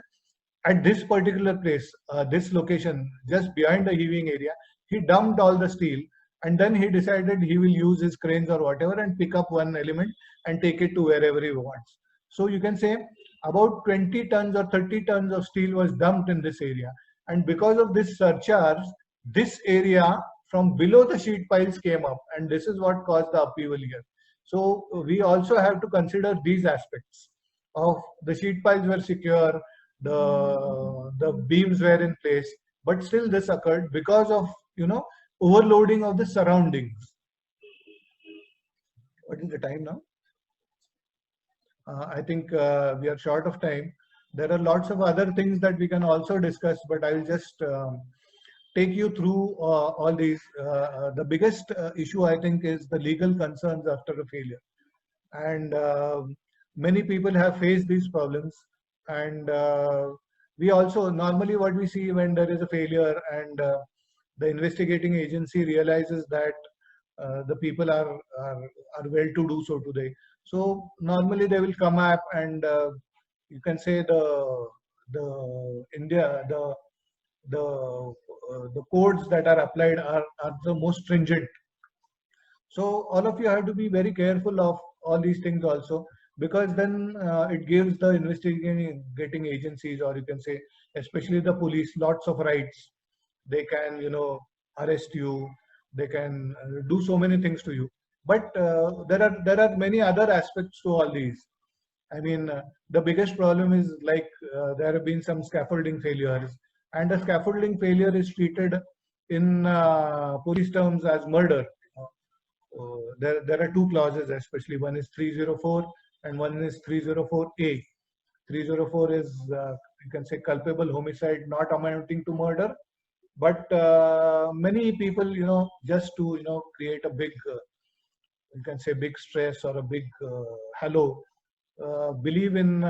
at this particular place, this location, just behind the heaving area, he dumped all the steel, and then he decided he will use his cranes or whatever and pick up one element and take it to wherever he wants. So you can say about 20 tons or 30 tons of steel was dumped in this area. And because of this surcharge, this area from below the sheet piles came up, and this is what caused the upheaval here. So we also have to consider these aspects of the sheet piles were secure, the beams were in place, but still this occurred because of overloading of the surroundings. What is the time now? I think we are short of time. There are lots of other things that we can also discuss, but I will just take you through all these. The biggest issue, I think, is the legal concerns after a failure. And many people have faced these problems. And we also, normally what we see when there is a failure and the investigating agency realizes that the people are well to do so today. So normally they will come up, and you can say the codes that are applied are the most stringent. So all of you have to be very careful of all these things also, because then it gives the investigating agencies, or you can say especially the police, lots of rights. They can arrest you, they can do so many things to you. But there are many other aspects to all these. I mean, the biggest problem is like there have been some scaffolding failures, and the scaffolding failure is treated in police terms as murder. There are two clauses, especially one is 304 and one is 304A. 304 is you can say culpable homicide not amounting to murder, but many people just to create a big you can say big stress or a big halo, believe in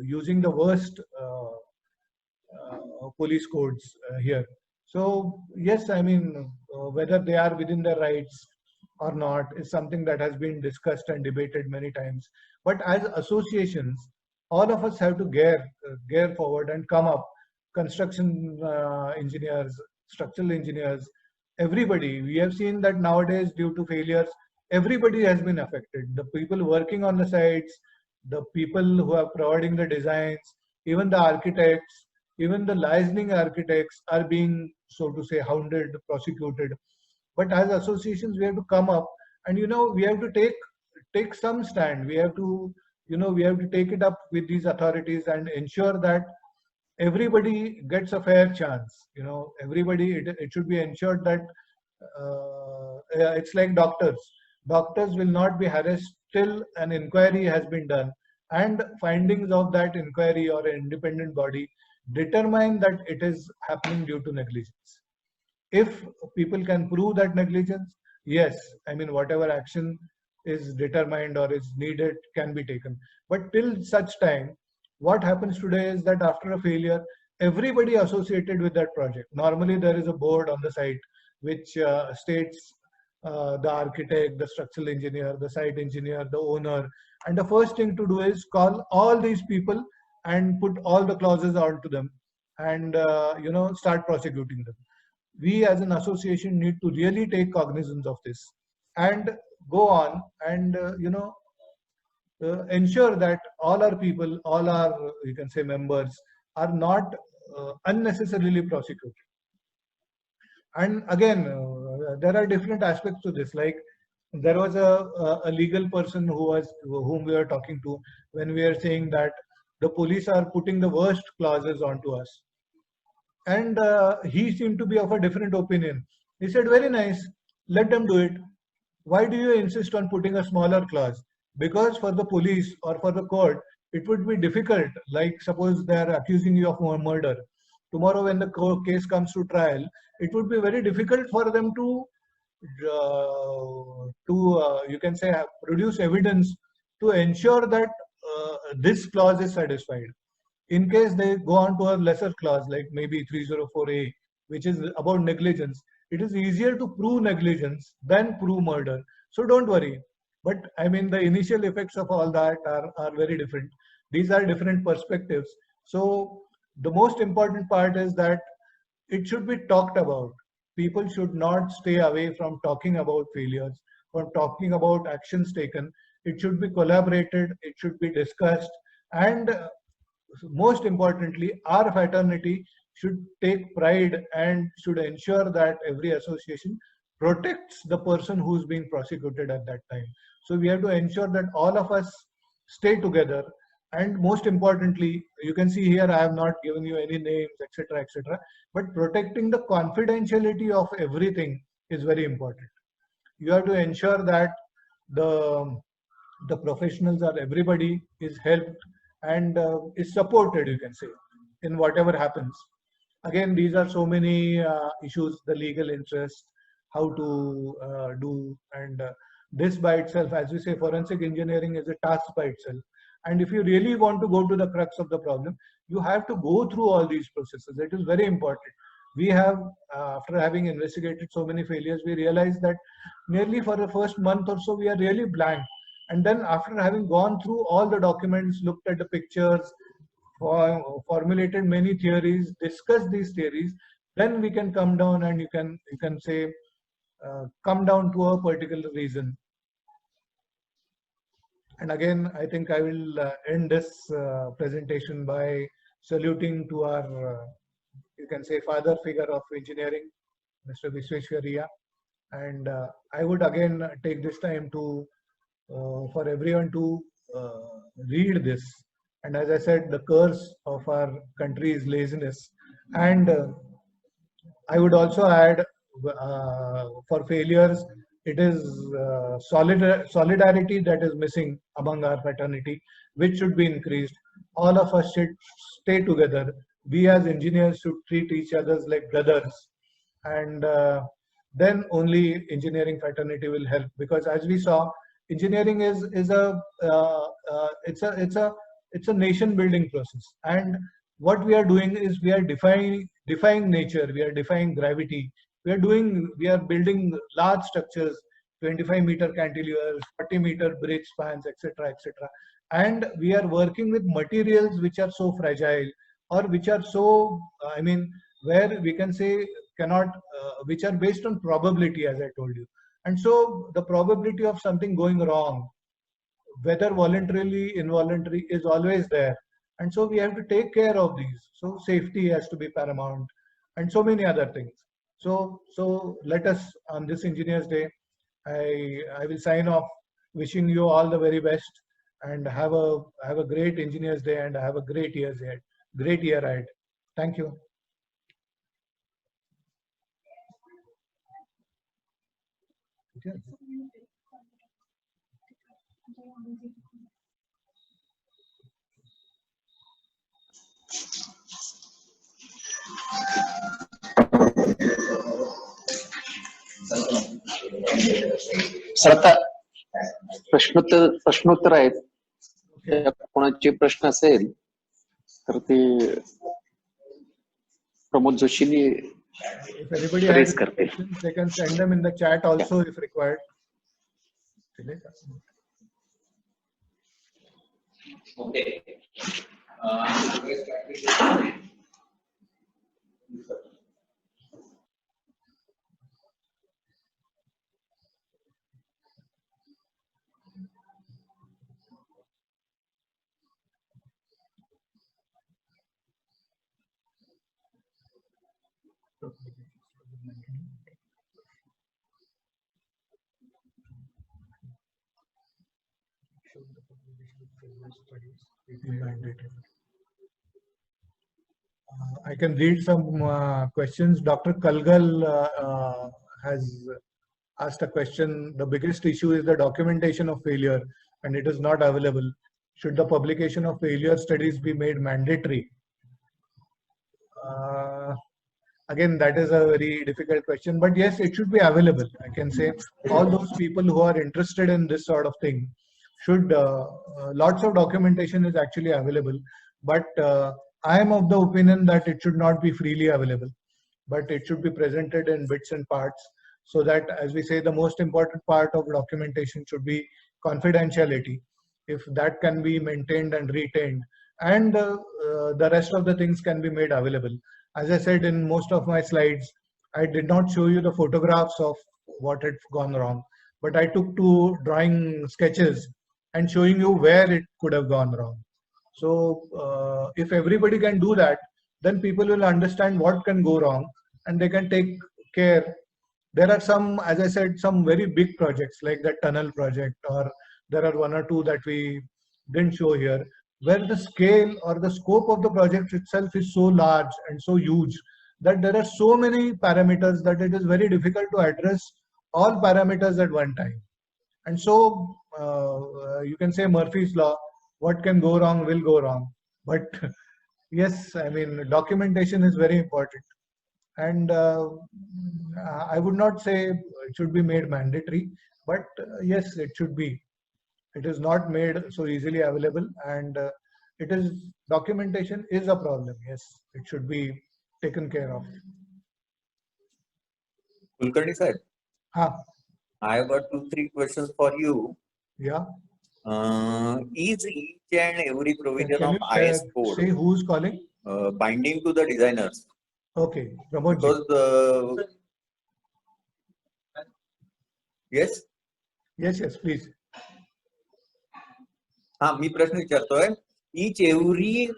using the worst police codes here. So yes, I mean, whether they are within their rights or not is something that has been discussed and debated many times. But as associations, all of us have to gear forward and come up. Construction engineers, structural engineers, everybody. We have seen that nowadays, due to failures, everybody has been affected. The people working on the sites, the people who are providing the designs, even the architects, even the licensing architects are being, so to say, hounded, prosecuted. But as associations, we have to come up, and we have to take some stand. We have to, we have to take it up with these authorities and ensure that everybody gets a fair chance. Everybody, it should be ensured that it's like doctors. Doctors will not be harassed till an inquiry has been done, and findings of that inquiry or an independent body determine that it is happening due to negligence. If people can prove that negligence, yes, I mean, whatever action is determined or is needed can be taken. But till such time, what happens today is that after a failure, everybody associated with that project, normally there is a board on the site which states the architect, the structural engineer, the site engineer, the owner, and the first thing to do is call all these people and put all the clauses onto them, and start prosecuting them. We as an association need to really take cognizance of this and go on and ensure that all our people, all our, you can say, members are not unnecessarily prosecuted. And again, there are different aspects to this. Like, there was a legal person whom we were talking to when we are saying that the police are putting the worst clauses onto us, and he seemed to be of a different opinion. He said, very nice, let them do it. Why do you insist on putting a smaller clause? Because for the police or for the court, it would be difficult. Like, suppose they are accusing you of murder. Tomorrow, when the case comes to trial, it would be very difficult for them to you can say, produce evidence to ensure that this clause is satisfied. In case they go on to a lesser clause, like maybe 304A, which is about negligence, it is easier to prove negligence than prove murder. So don't worry. But I mean, the initial effects of all that are very different. These are different perspectives. So the most important part is that it should be talked about. People should not stay away from talking about failures, from talking about actions taken. It should be collaborated, it should be discussed, and most importantly, our fraternity should take pride and should ensure that every association protects the person who's being prosecuted at that time. So we have to ensure that all of us stay together. And most importantly, you can see here, I have not given you any names, etc., etc. But protecting the confidentiality of everything is very important. You have to ensure that the professionals or everybody is helped and is supported, you can say, in whatever happens. Again, these are so many issues, the legal interest, how to do, and this by itself, as we say, forensic engineering is a task by itself. And if you really want to go to the crux of the problem, you have to go through all these processes. It is very important. We have, after having investigated so many failures, we realized that nearly for the first month or so, we are really blank. And then after having gone through all the documents, looked at the pictures, formulated many theories, discussed these theories, then we can come down and you can say, come down to a particular reason. And again, I think I will end this presentation by saluting to our, you can say, father figure of engineering, Mr. Visvesvaraya. And I would again take this time to for everyone to read this. And as I said, the curse of our country is laziness. And I would also add, for failures, it is solidarity that is missing among our fraternity, which should be increased. All of us should stay together. We as engineers should treat each other like brothers. And then only engineering fraternity will help. Because as we saw, engineering is it's a nation building process. And what we are doing is we are defying nature, we are defying gravity, we are building large structures 25-meter cantilevers, 40-meter bridge spans, etc., etc. And we are working with materials which are so fragile, or which are so, where we can say cannot, which are based on probability, as I told you. And so the probability of something going wrong, whether voluntarily, involuntary, is always there. And so we have to take care of these. So safety has to be paramount, and so many other things. So let us, on this Engineers Day, I will sign off wishing you all the very best, and have a great Engineers Day, and have a great year ahead. Thank you. Okay. Sir आता प्रश्नोत्तर आहेत. कोणाचे प्रश्न असेल तर ते Pramod जोशींनी If anybody has questions, they can send them in the chat also if required. Okay. I can read some questions. Dr. Kalgal has asked a question. The biggest issue is the documentation of failure, and it is not available. Should the publication of failure studies be made mandatory? Again, that is a very difficult question, but yes, it should be available. I can say all those people who are interested in this sort of thing should, lots of documentation is actually available, but I am of the opinion that it should not be freely available, but it should be presented in bits and parts, so that, as we say, the most important part of documentation should be confidentiality. If that can be maintained and retained, and the rest of the things can be made available. As I said in most of my slides, I did not show you the photographs of what had gone wrong, but I took 2 drawing sketches and showing you where it could have gone wrong. So if everybody can do that, then people will understand what can go wrong, and they can take care. There are some, as I said, some very big projects like the tunnel project, or there are 1 or 2 that we didn't show here, where the scale or the scope of the project itself is so large and so huge that there are so many parameters that it is very difficult to address all parameters at one time. And so you can say Murphy's law, what can go wrong will go wrong. But yes, I mean, documentation is very important. And I would not say it should be made mandatory, but yes, it should be. It is not made so easily available, and documentation is a problem. Yes, it should be taken care of. Kulkarni sir, I have got 2-3 questions for you. Yeah. Is each and every provision Can of you IS code say who's calling? Binding to the designers? Okay, Pramod ji. Because yes. Yes, please. मी प्रश्न विचारतोय, each every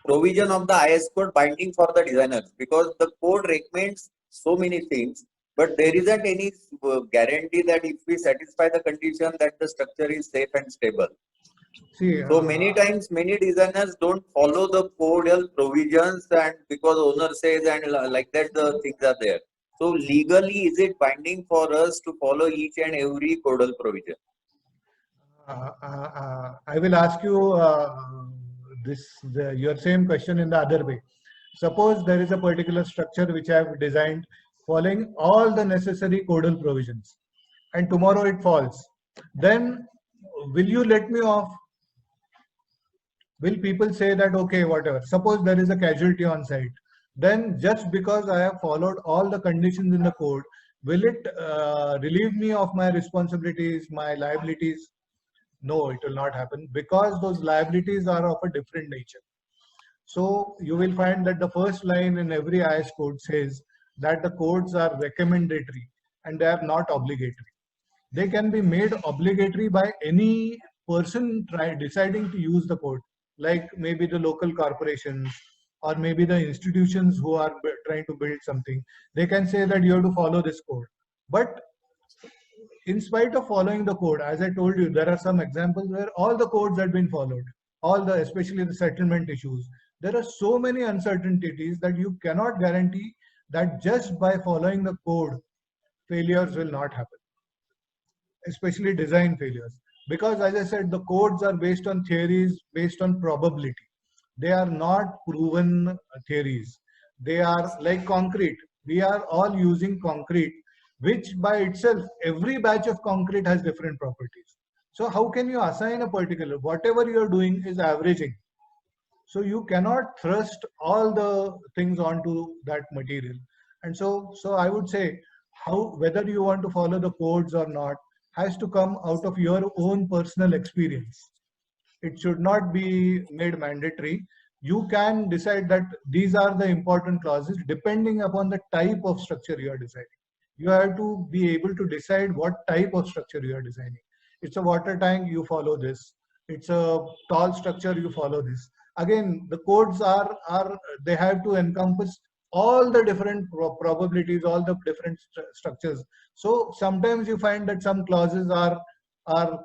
provision of the IS code binding for the designers, because the code recommends so many things, but there isn't any guarantee that if we satisfy the condition that the structure is safe and stable. See, so many times many designers don't follow the codal provisions, and because owner says and like that the things are there. So legally, is it binding for us to follow each and every codal provision? I will ask you your same question in the other way. Suppose there is a particular structure which I have designed following all the necessary codal provisions, and tomorrow it falls. Then will you let me off? Will people say that, okay, whatever? Suppose there is a casualty on site. Then just because I have followed all the conditions in the code, will it relieve me of my responsibilities, my liabilities? No, it will not happen, because those liabilities are of a different nature. So you will find that the first line in every IS code says that the codes are recommendatory and they are not obligatory. They can be made obligatory by any person deciding to use the code, like maybe the local corporations or maybe the institutions who are trying to build something. They can say that you have to follow this code. But in spite of following the code, as I told you, there are some examples where all the codes have been followed, especially the settlement issues. There are so many uncertainties that you cannot guarantee that just by following the code, failures will not happen, especially design failures. Because as I said, the codes are based on theories, based on probability. They are not proven theories. They are like concrete. We are all using concrete, which by itself, every batch of concrete has different properties. So how can you assign a particular, whatever you're doing is averaging. So you cannot thrust all the things onto that material. And so I would say, whether you want to follow the codes or not has to come out of your own personal experience. It should not be made mandatory. You can decide that these are the important clauses depending upon the type of structure you are designing. You have to be able to decide what type of structure you are designing. It's a water tank, you follow this. It's a tall structure, you follow this. Again, the codes they have to encompass all the different probabilities, all the different structures. So sometimes you find that some clauses are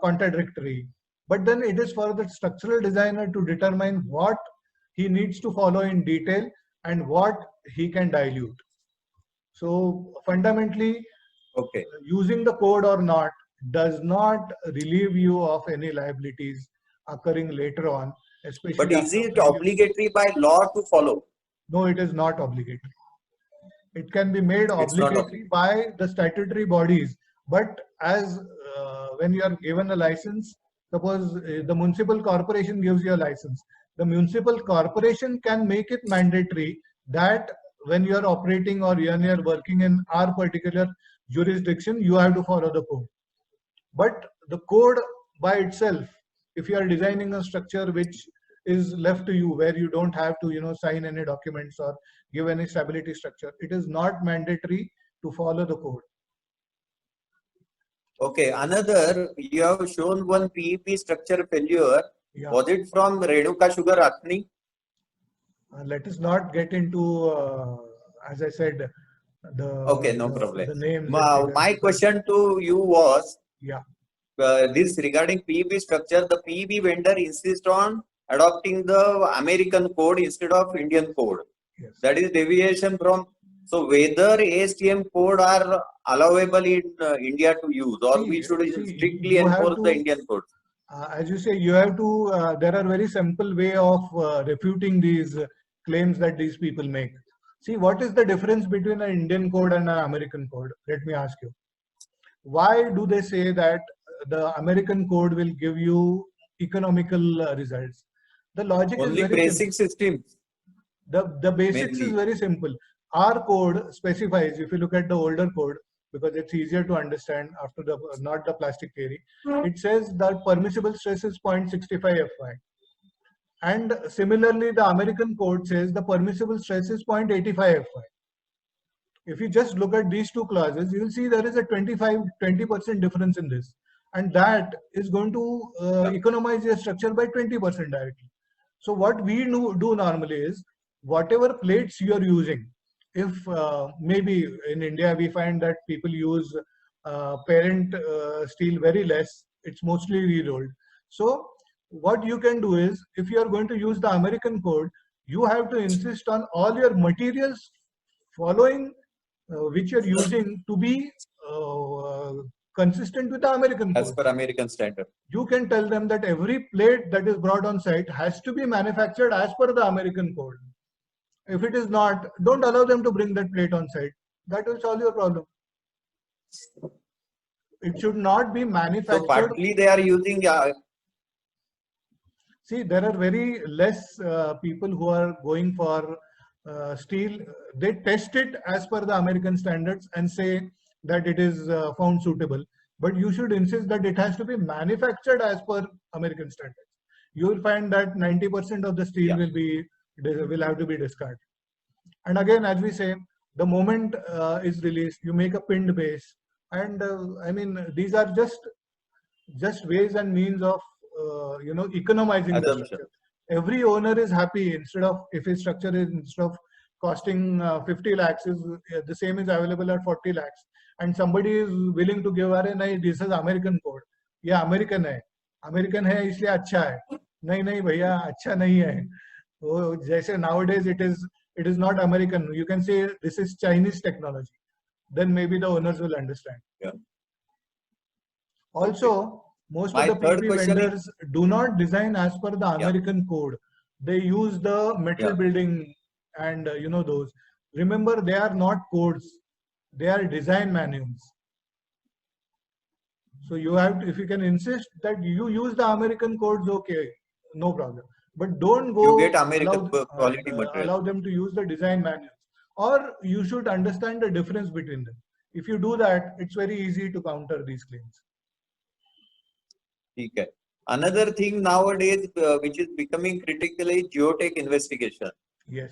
contradictory, but then it is for the structural designer to determine what he needs to follow in detail and what he can dilute. So fundamentally, Okay. using the code or not does not relieve you of any liabilities occurring later on, especially. But is it obligatory by law to follow? No, it is not obligatory. It can be made It's not obligatory by the statutory bodies, but as when you are given a license, suppose the municipal corporation gives you a license, the municipal corporation can make it mandatory that when you are operating or when you are working in our particular jurisdiction, you have to follow the code. But the code by itself, if you are designing a structure which is left to you, where you don't have to sign any documents or give any stability structure, it is not mandatory to follow the code. Okay, another, you have shown one PEP structure failure. Yeah. Was it from Renuka Sugar Athni? Let us not get into, as I said, Okay, no problem. the names. My question to you was, yeah, this regarding PEP structure, the PEP vendor insists on adopting the American code instead of Indian code. yes. That is deviation from. So whether ASTM code are allowable in India to use, or we should strictly enforce the Indian code? As you say, you have to, there are very simple way of refuting these claims that these people make. See, what is the difference between an Indian code and an American code? Let me ask you. Why do they say that the American code will give you economical results? The logic Only is very basic systems. The basics Mainly. is very simple. Our code specifies, if you look at the older code, because it's easier to understand after not the plastic theory, it says that permissible stress is 0.65 Fy. And similarly, the American code says the permissible stress is 0.85 Fy. If you just look at these two clauses, you will see there is a 20% difference in this. And that is going to economize your structure by 20% directly. So what we do normally is, whatever plates you are using, if maybe in India we find that people use parent steel very less, it's mostly re-rolled. So what you can do is, if you are going to use the American code, you have to insist on all your materials following which you're using to be consistent with the American code. As per American standard. You can tell them that every plate that is brought on site has to be manufactured as per the American code. If it is not, don't allow them to bring that plate on site. That will solve your problem. It should not be manufactured. So partly they are using. See, there are very less people who are going for steel. They test it as per the American standards and say that it is found suitable, but you should insist that it has to be manufactured as per American standards. You will find that 90% of the steel will have to be discarded. And again, as we say, the moment is released, you make a pinned base, and I mean, these are just ways and means of economizing the Assumption. structure. Every owner is happy. Instead of, if his structure is, instead of costing 50 lakhs, is the same is available at 40 lakhs, and somebody is willing to give, अरे नहीं, this is American code, ये American है इसलिए अच्छा है. नहीं भैया, अच्छा नहीं है. वो जैसे nowadays it is not American, you can say this is Chinese technology, then maybe the owners will understand. Yeah. Also, most My of the third PP question is- vendors do not design as per the American code. They use the metal Yeah. building and those. Remember, they are not codes; they are design manuals. So you have to, if you can insist that you use the American codes, okay, no problem. But don't go You get American quality material. allow them to use the design manuals, or you should understand the difference between them. If you do that, it's very easy to counter these claims. Okay. Another thing nowadays which is becoming critical is geotech investigation. Yes.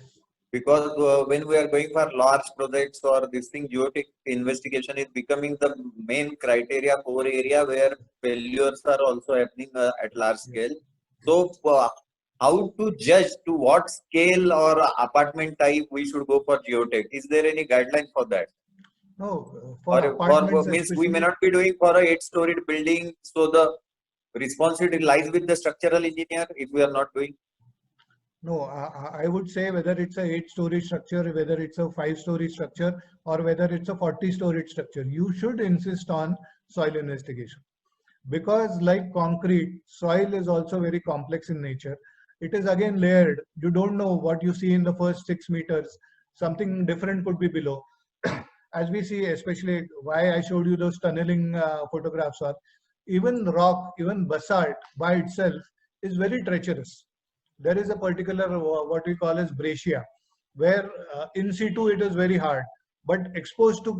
Because when we are going for large projects or this thing, geotech investigation is becoming the main criteria, core area where failures are also happening at large scale. So how to judge to what scale or apartment type we should go for geotech? Is there any guideline for that? No, for Or apartments means we may especially- not be doing for a 8-storied building, so the responsibility lies with the structural engineer if we are not doing. No, I would say whether it's a 8-story structure, whether it's a 5-story structure, or whether it's a 40-story structure, you should insist on soil investigation. Because like concrete, soil is also very complex in nature. It is again layered. You don't know what you see in the first 6 meters. Something different could be below. As we see, especially why I showed you those tunneling photographs are, even rock, even basalt by itself is very treacherous. There is a particular what we call as breccia, where in situ it is very hard, but exposed to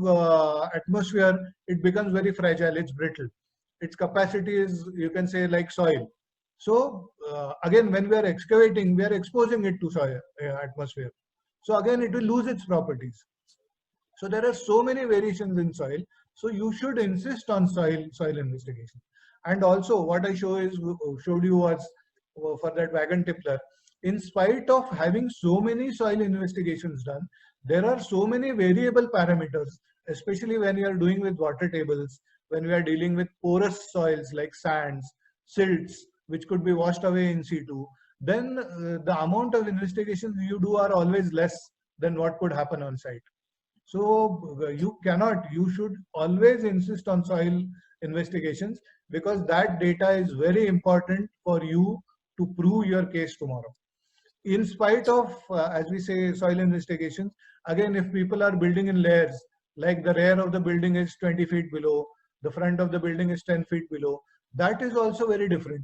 atmosphere, it becomes very fragile, it's brittle. Its capacity is, you can say, like soil. So again, when we are excavating, we are exposing it to soil atmosphere. So again, it will lose its properties. So there are so many variations in soil. So you should insist on soil investigation. And also, what I showed you was for that wagon tippler. In spite of having so many soil investigations done, there are so many variable parameters, especially when you are doing with water tables, when we are dealing with porous soils like sands, silts, which could be washed away in situ. Then the amount of investigations you do are always less than what could happen on site. So you should always insist on soil investigations, because that data is very important for you to prove your case tomorrow. In spite of, as we say, soil investigations, again, if people are building in layers, like the rear of the building is 20 feet below, the front of the building is 10 feet below, that is also very different.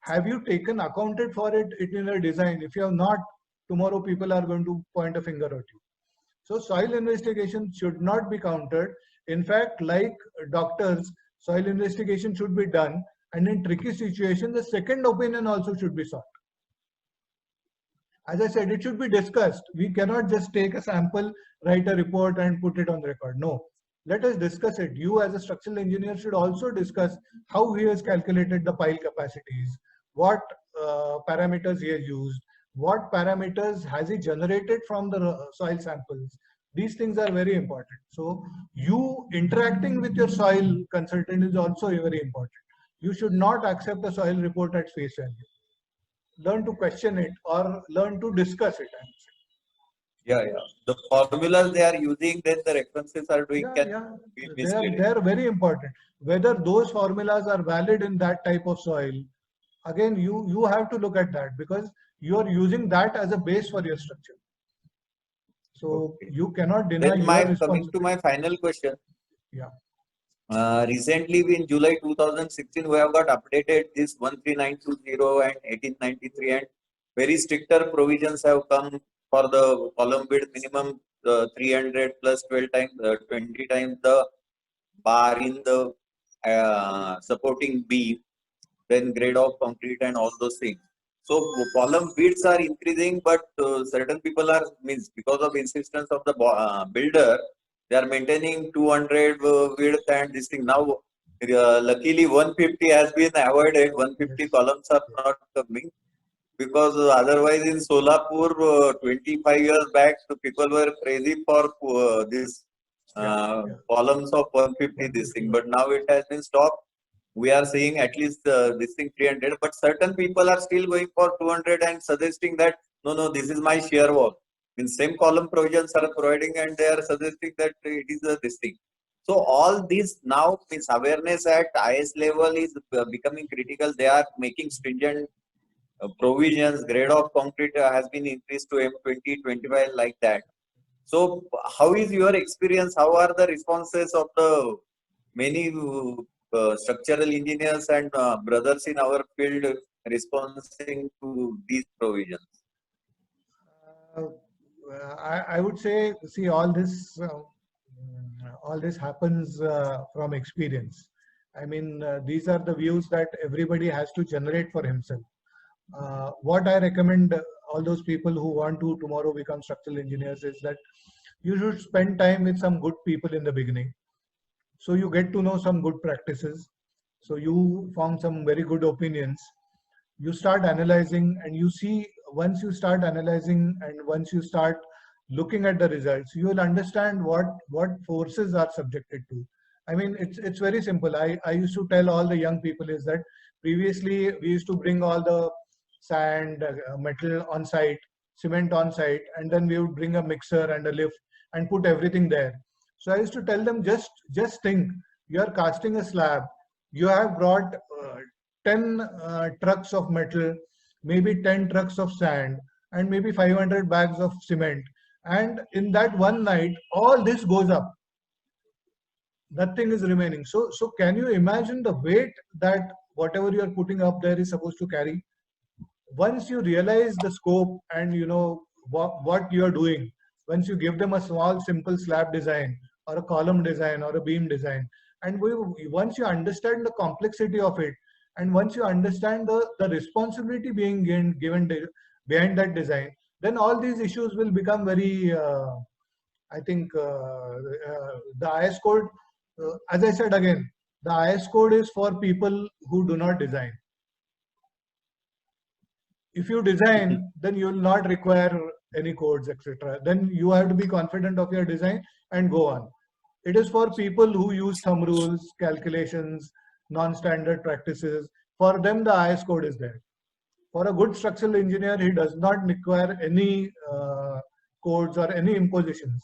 Have you accounted for it in a design? If you have not, tomorrow people are going to point a finger at you. So soil investigation should not be countered. In fact, like doctors, soil investigation should be done, and in tricky situations, the second opinion also should be sought. As I said, it should be discussed. We cannot just take a sample, write a report, and put it on the record. No, let us discuss it. You as a structural engineer should also discuss how he has calculated the pile capacities, what parameters he has used, what parameters has he generated from the soil samples. These things are very important. So you interacting with your soil consultant is also very important. You should not accept a soil report at face value. Learn to question it or learn to discuss it. Yeah. The formulas they are using, then the references are doing can be misleading. They are very important. Whether those formulas are valid in that type of soil, again, you have to look at that, because you are using that as a base for your structure. So you cannot deny Then your coming to my final question. Yeah. Recently, in July 2016, we have got updated this 13920 and 1893, and very stricter provisions have come for the column width minimum 300 plus 12 times, 20 times the bar in the supporting beam, then grade of concrete and all those things. So column widths are increasing, but certain people are means because of insistence of the builder, they are maintaining 200 width and this thing. Now, luckily 150 has been avoided. 150 Yes. columns are not coming because otherwise in Solapur 25 years back, the people were crazy for this Yeah. columns of 150 this thing. But now it has been stopped. We are seeing at least this thing 300, but certain people are still going for 200 and suggesting that no, this is my shear wall. In same column provisions are providing, and they are suggesting that it is this thing. So all this now means awareness at IS level is becoming critical. They are making stringent provisions. Grade of concrete has been increased to M20, 25 like that. So how is your experience? How are the responses of the many structural engineers and brothers in our field responding to these provisions? Uh, I would say, see, all this happens from experience. I mean, these are the views that everybody has to generate for himself. What I recommend all those people who want to tomorrow become structural engineers is that you should spend time with some good people in the beginning. So you get to know some good practices. So you form some very good opinions. You start analyzing, and you see, once you start analyzing and once you start looking at the results, you will understand what forces are subjected to. I mean, it's very simple. I used to tell all the young people is that previously we used to bring all the sand, metal on site, cement on site, and then we would bring a mixer and a lift and put everything there. So I used to tell them, just think, you are casting a slab, you have brought 10 trucks of metal, maybe 10 trucks of sand, and maybe 500 bags of cement. And in that one night, all this goes up. Nothing is remaining. So can you imagine the weight that whatever you are putting up there is supposed to carry? Once you realize the scope and you know what you are doing, once you give them a small simple slab design or a column design or a beam design, and once you understand the complexity of it, and once you understand the responsibility being given behind that design, then all these issues will become very I think the IS code, as I said again, the IS code is for people who do not design. If you design, then you will not require any codes, etc. Then you have to be confident of your design and go on. It is for people who use thumb rules, calculations, non-standard practices. For them, the IS code is there. For a good structural engineer, he does not require any codes or any impositions.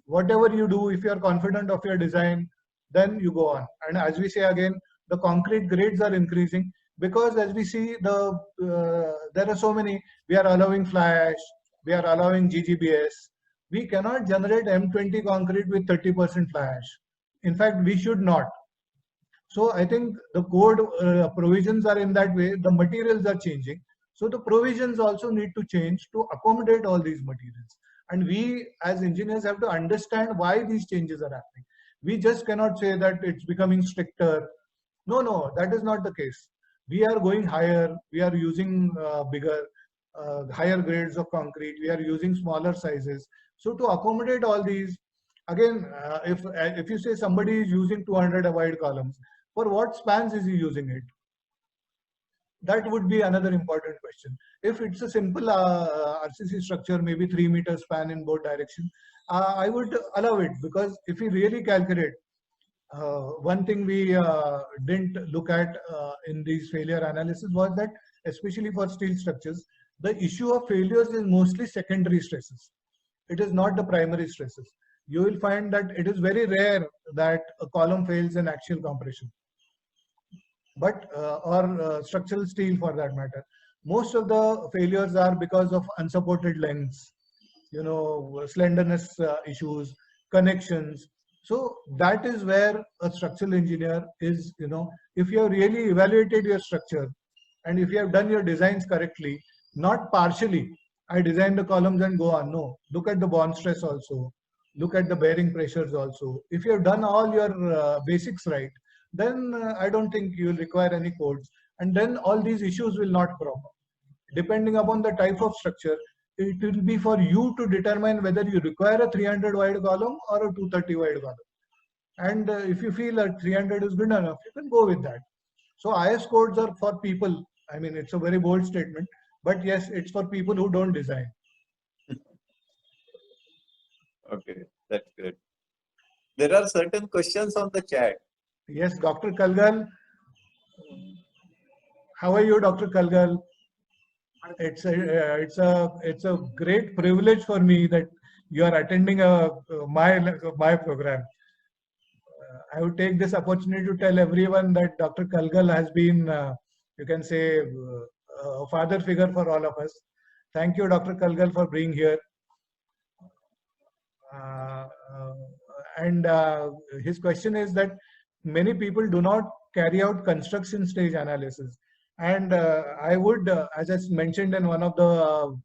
Whatever you do, if you are confident of your design, then you go on. And as we say again, the concrete grades are increasing because as we see, there are so many. We are allowing fly ash, we are allowing GGBS. We cannot generate M20 concrete with 30% fly ash. In fact, we should not. So I think the code provisions are in that way. The materials are changing. So the provisions also need to change to accommodate all these materials. And we as engineers have to understand why these changes are happening. We just cannot say that it's becoming stricter. No, that is not the case. We are going higher. We are using higher grades of concrete. We are using smaller sizes. So to accommodate all these, again, if you say somebody is using 200 wide columns, for what spans is he using it? That would be another important question. If it's a simple RCC structure, maybe 3 meter span in both directions, I would allow it, because if we really calculate, one thing we didn't look at in these failure analysis was that, especially for steel structures, the issue of failures is mostly secondary stresses. It is not the primary stresses. You will find that it is very rare that a column fails in axial compression, but or structural steel for that matter. Most of the failures are because of unsupported lengths, slenderness issues, connections. So that is where a structural engineer is, if you have really evaluated your structure and if you have done your designs correctly, not partially, I design the columns and go on. No, look at the bond stress also. look at the bearing pressures also. If you have done all your basics right, then I don't think you will require any codes. And then all these issues will not crop up. Depending upon the type of structure, it will be for you to determine whether you require a 300 wide column or a 230 wide column. And if you feel that 300 is good enough, you can go with that. So IS codes are for people. I mean, it's a very bold statement, but yes, it's for people who don't design. Okay, that's good. There are certain questions on the chat. Yes, Dr. Kalgal. How are you, Dr. Kalgal? It's a great privilege for me that you are attending my program. I would take this opportunity to tell everyone that Dr. Kalgal has been, you can say, a father figure for all of us. Thank you, Dr. Kalgal, for being here. And his question is that many people do not carry out construction stage analysis. And I would, as I mentioned in one of the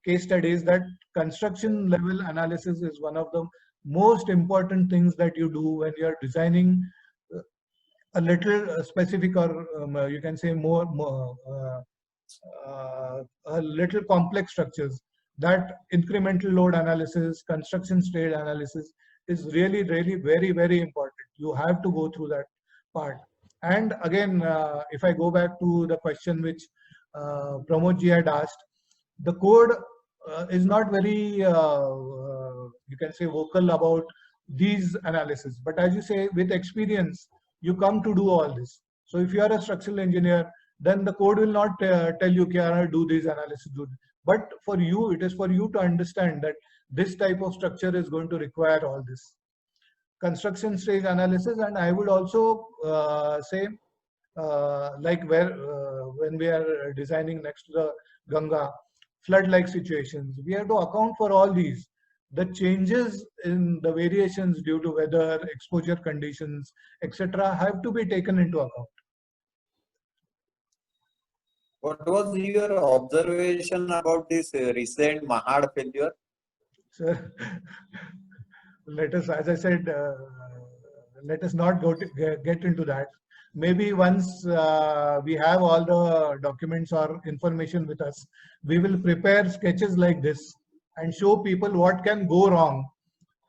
case studies, that construction level analysis is one of the most important things that you do when you are designing a little specific, or you can say more a little complex structures. That incremental load analysis, construction stage analysis is really, really very important. You have to go through that part. And again, if I go back to the question which Pramod ji had asked, the code is not very, you can say, vocal about these analysis. But as you say, with experience, you come to do all this. So if you are a structural engineer, then the code will not tell you, "Kiara, do this analysis." But for you, it is for you to understand that this type of structure is going to require all this construction stage analysis. And I would also say, like when we are designing next to the Ganga, flood-like situations, we have to account for all these. The changes in the variations due to weather, exposure conditions, etc., have to be taken into account. What was your observation about this recent Mahad failure? Sir, let us, as I said, let us not get into that. Maybe once we have all the documents or information with us, we will prepare sketches like this and show people what can go wrong.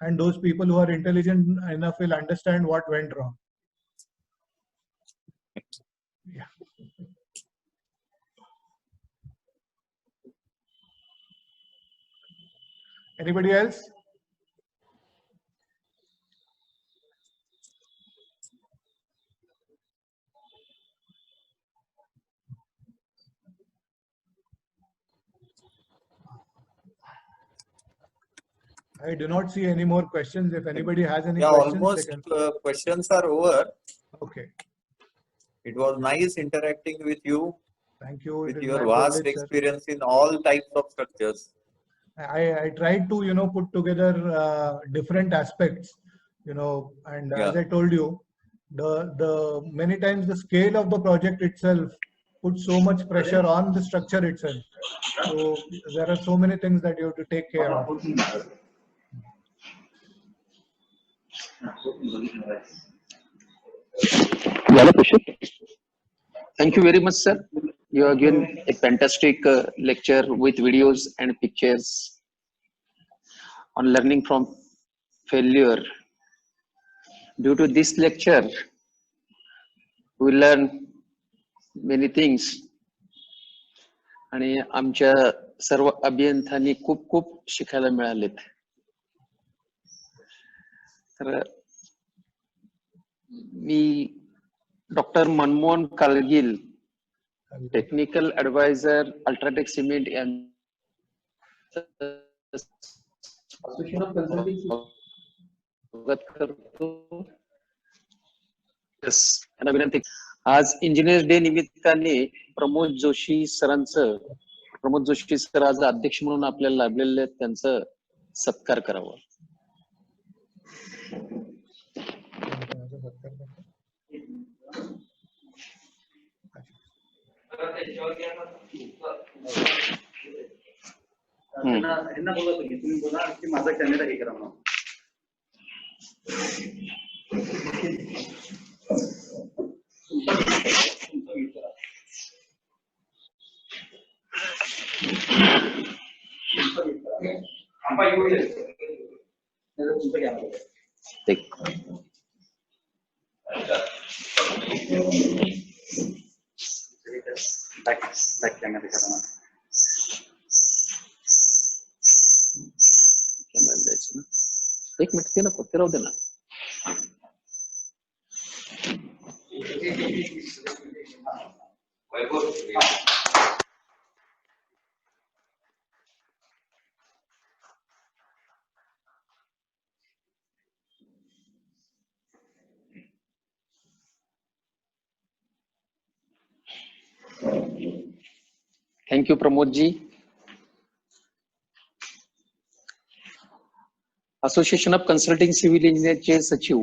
And those people who are intelligent enough will understand what went wrong. Yeah. Anybody else? I do not see any more questions. If anybody has any questions, almost they can... questions are over. Okay. It was nice interacting with you. Thank you. With your vast experience in all types of structures. I tried to, put together different aspects, and as I told you, the many times the scale of the project itself puts so much pressure on the structure itself. So there are so many things that you have to take care of. Thank you very much, sir. You have given a fantastic lecture with videos and pictures on learning from failure. Due to this lecture, we learn many things. आणि आमच्या सर्व अभियंत्यांनी खूप खूप शिकायला मिळालेत. तर मी doctor Manmohan Kalgil, technical adviser UltraTech cement विनंती. आज इंजिनियर डे निमित्ताने प्रमोद जोशी सर आज अध्यक्ष म्हणून आपल्याला लाभलेले त्यांचं सत्कार करावा. ह्यांना बोला तुम्ही बोला की माझा कॅमेरा हे करा म्हणून. बॅक कॅमेरा करा म्हणून. कॅमेरा द्यायचं ना. एक मिनिट ते नको ते राहू दे ना. Thank you Pramodji. Association of consulting civil इंजिनियरचे सचिव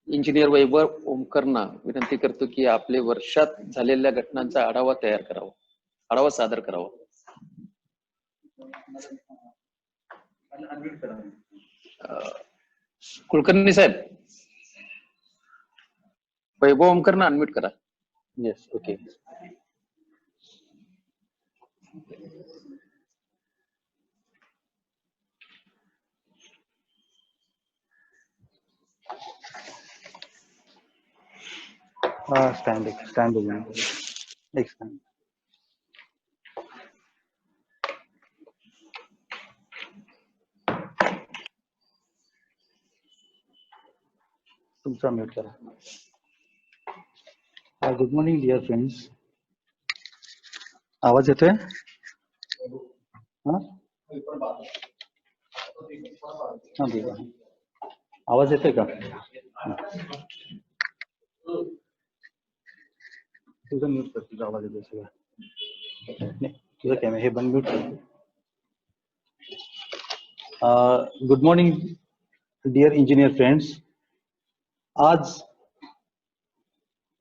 इंजिनियर वैभव ओमकरना विनंती करतो की आपले वर्षात झालेल्या घटनांचा आढावा तयार करावा, आढावा सादर करावा. कुलकर्णी साहेब, वैभव ओमकरना अनम्यूट करा. Yes, okay. स्टँड एक स्टँड. तुमचा म्यूट करा. Good morning dear friends. आवाज येतोय? हा आवाज येतोय का? तुझं म्यूट कर, तुझा आवाज येतोय सगळं. नाही, तुझा कॅमेरा हे बंद म्यूट कर. Good morning dear engineer friends. आज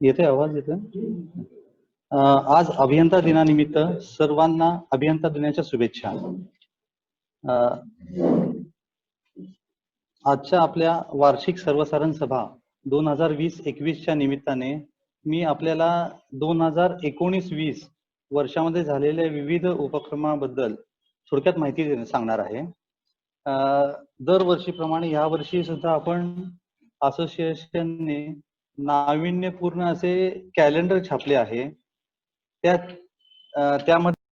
येतोय आवाज येतोय? आज अभियंता दिनानिमित्त सर्वांना अभियंता दिनाच्या शुभेच्छा. आजच्या आपल्या वार्षिक सर्वसाधारण सभा 2020-21च्या निमित्ताने मी आपल्याला 2019-20 वर्षामध्ये झालेल्या विविध उपक्रमाबद्दल थोडक्यात माहिती सांगणार आहे. दरवर्षीप्रमाणे या वर्षी सुद्धा आपण असोसिएशनने नाविन्यपूर्ण असे कॅलेंडर छापले आहे. त्यामध्ये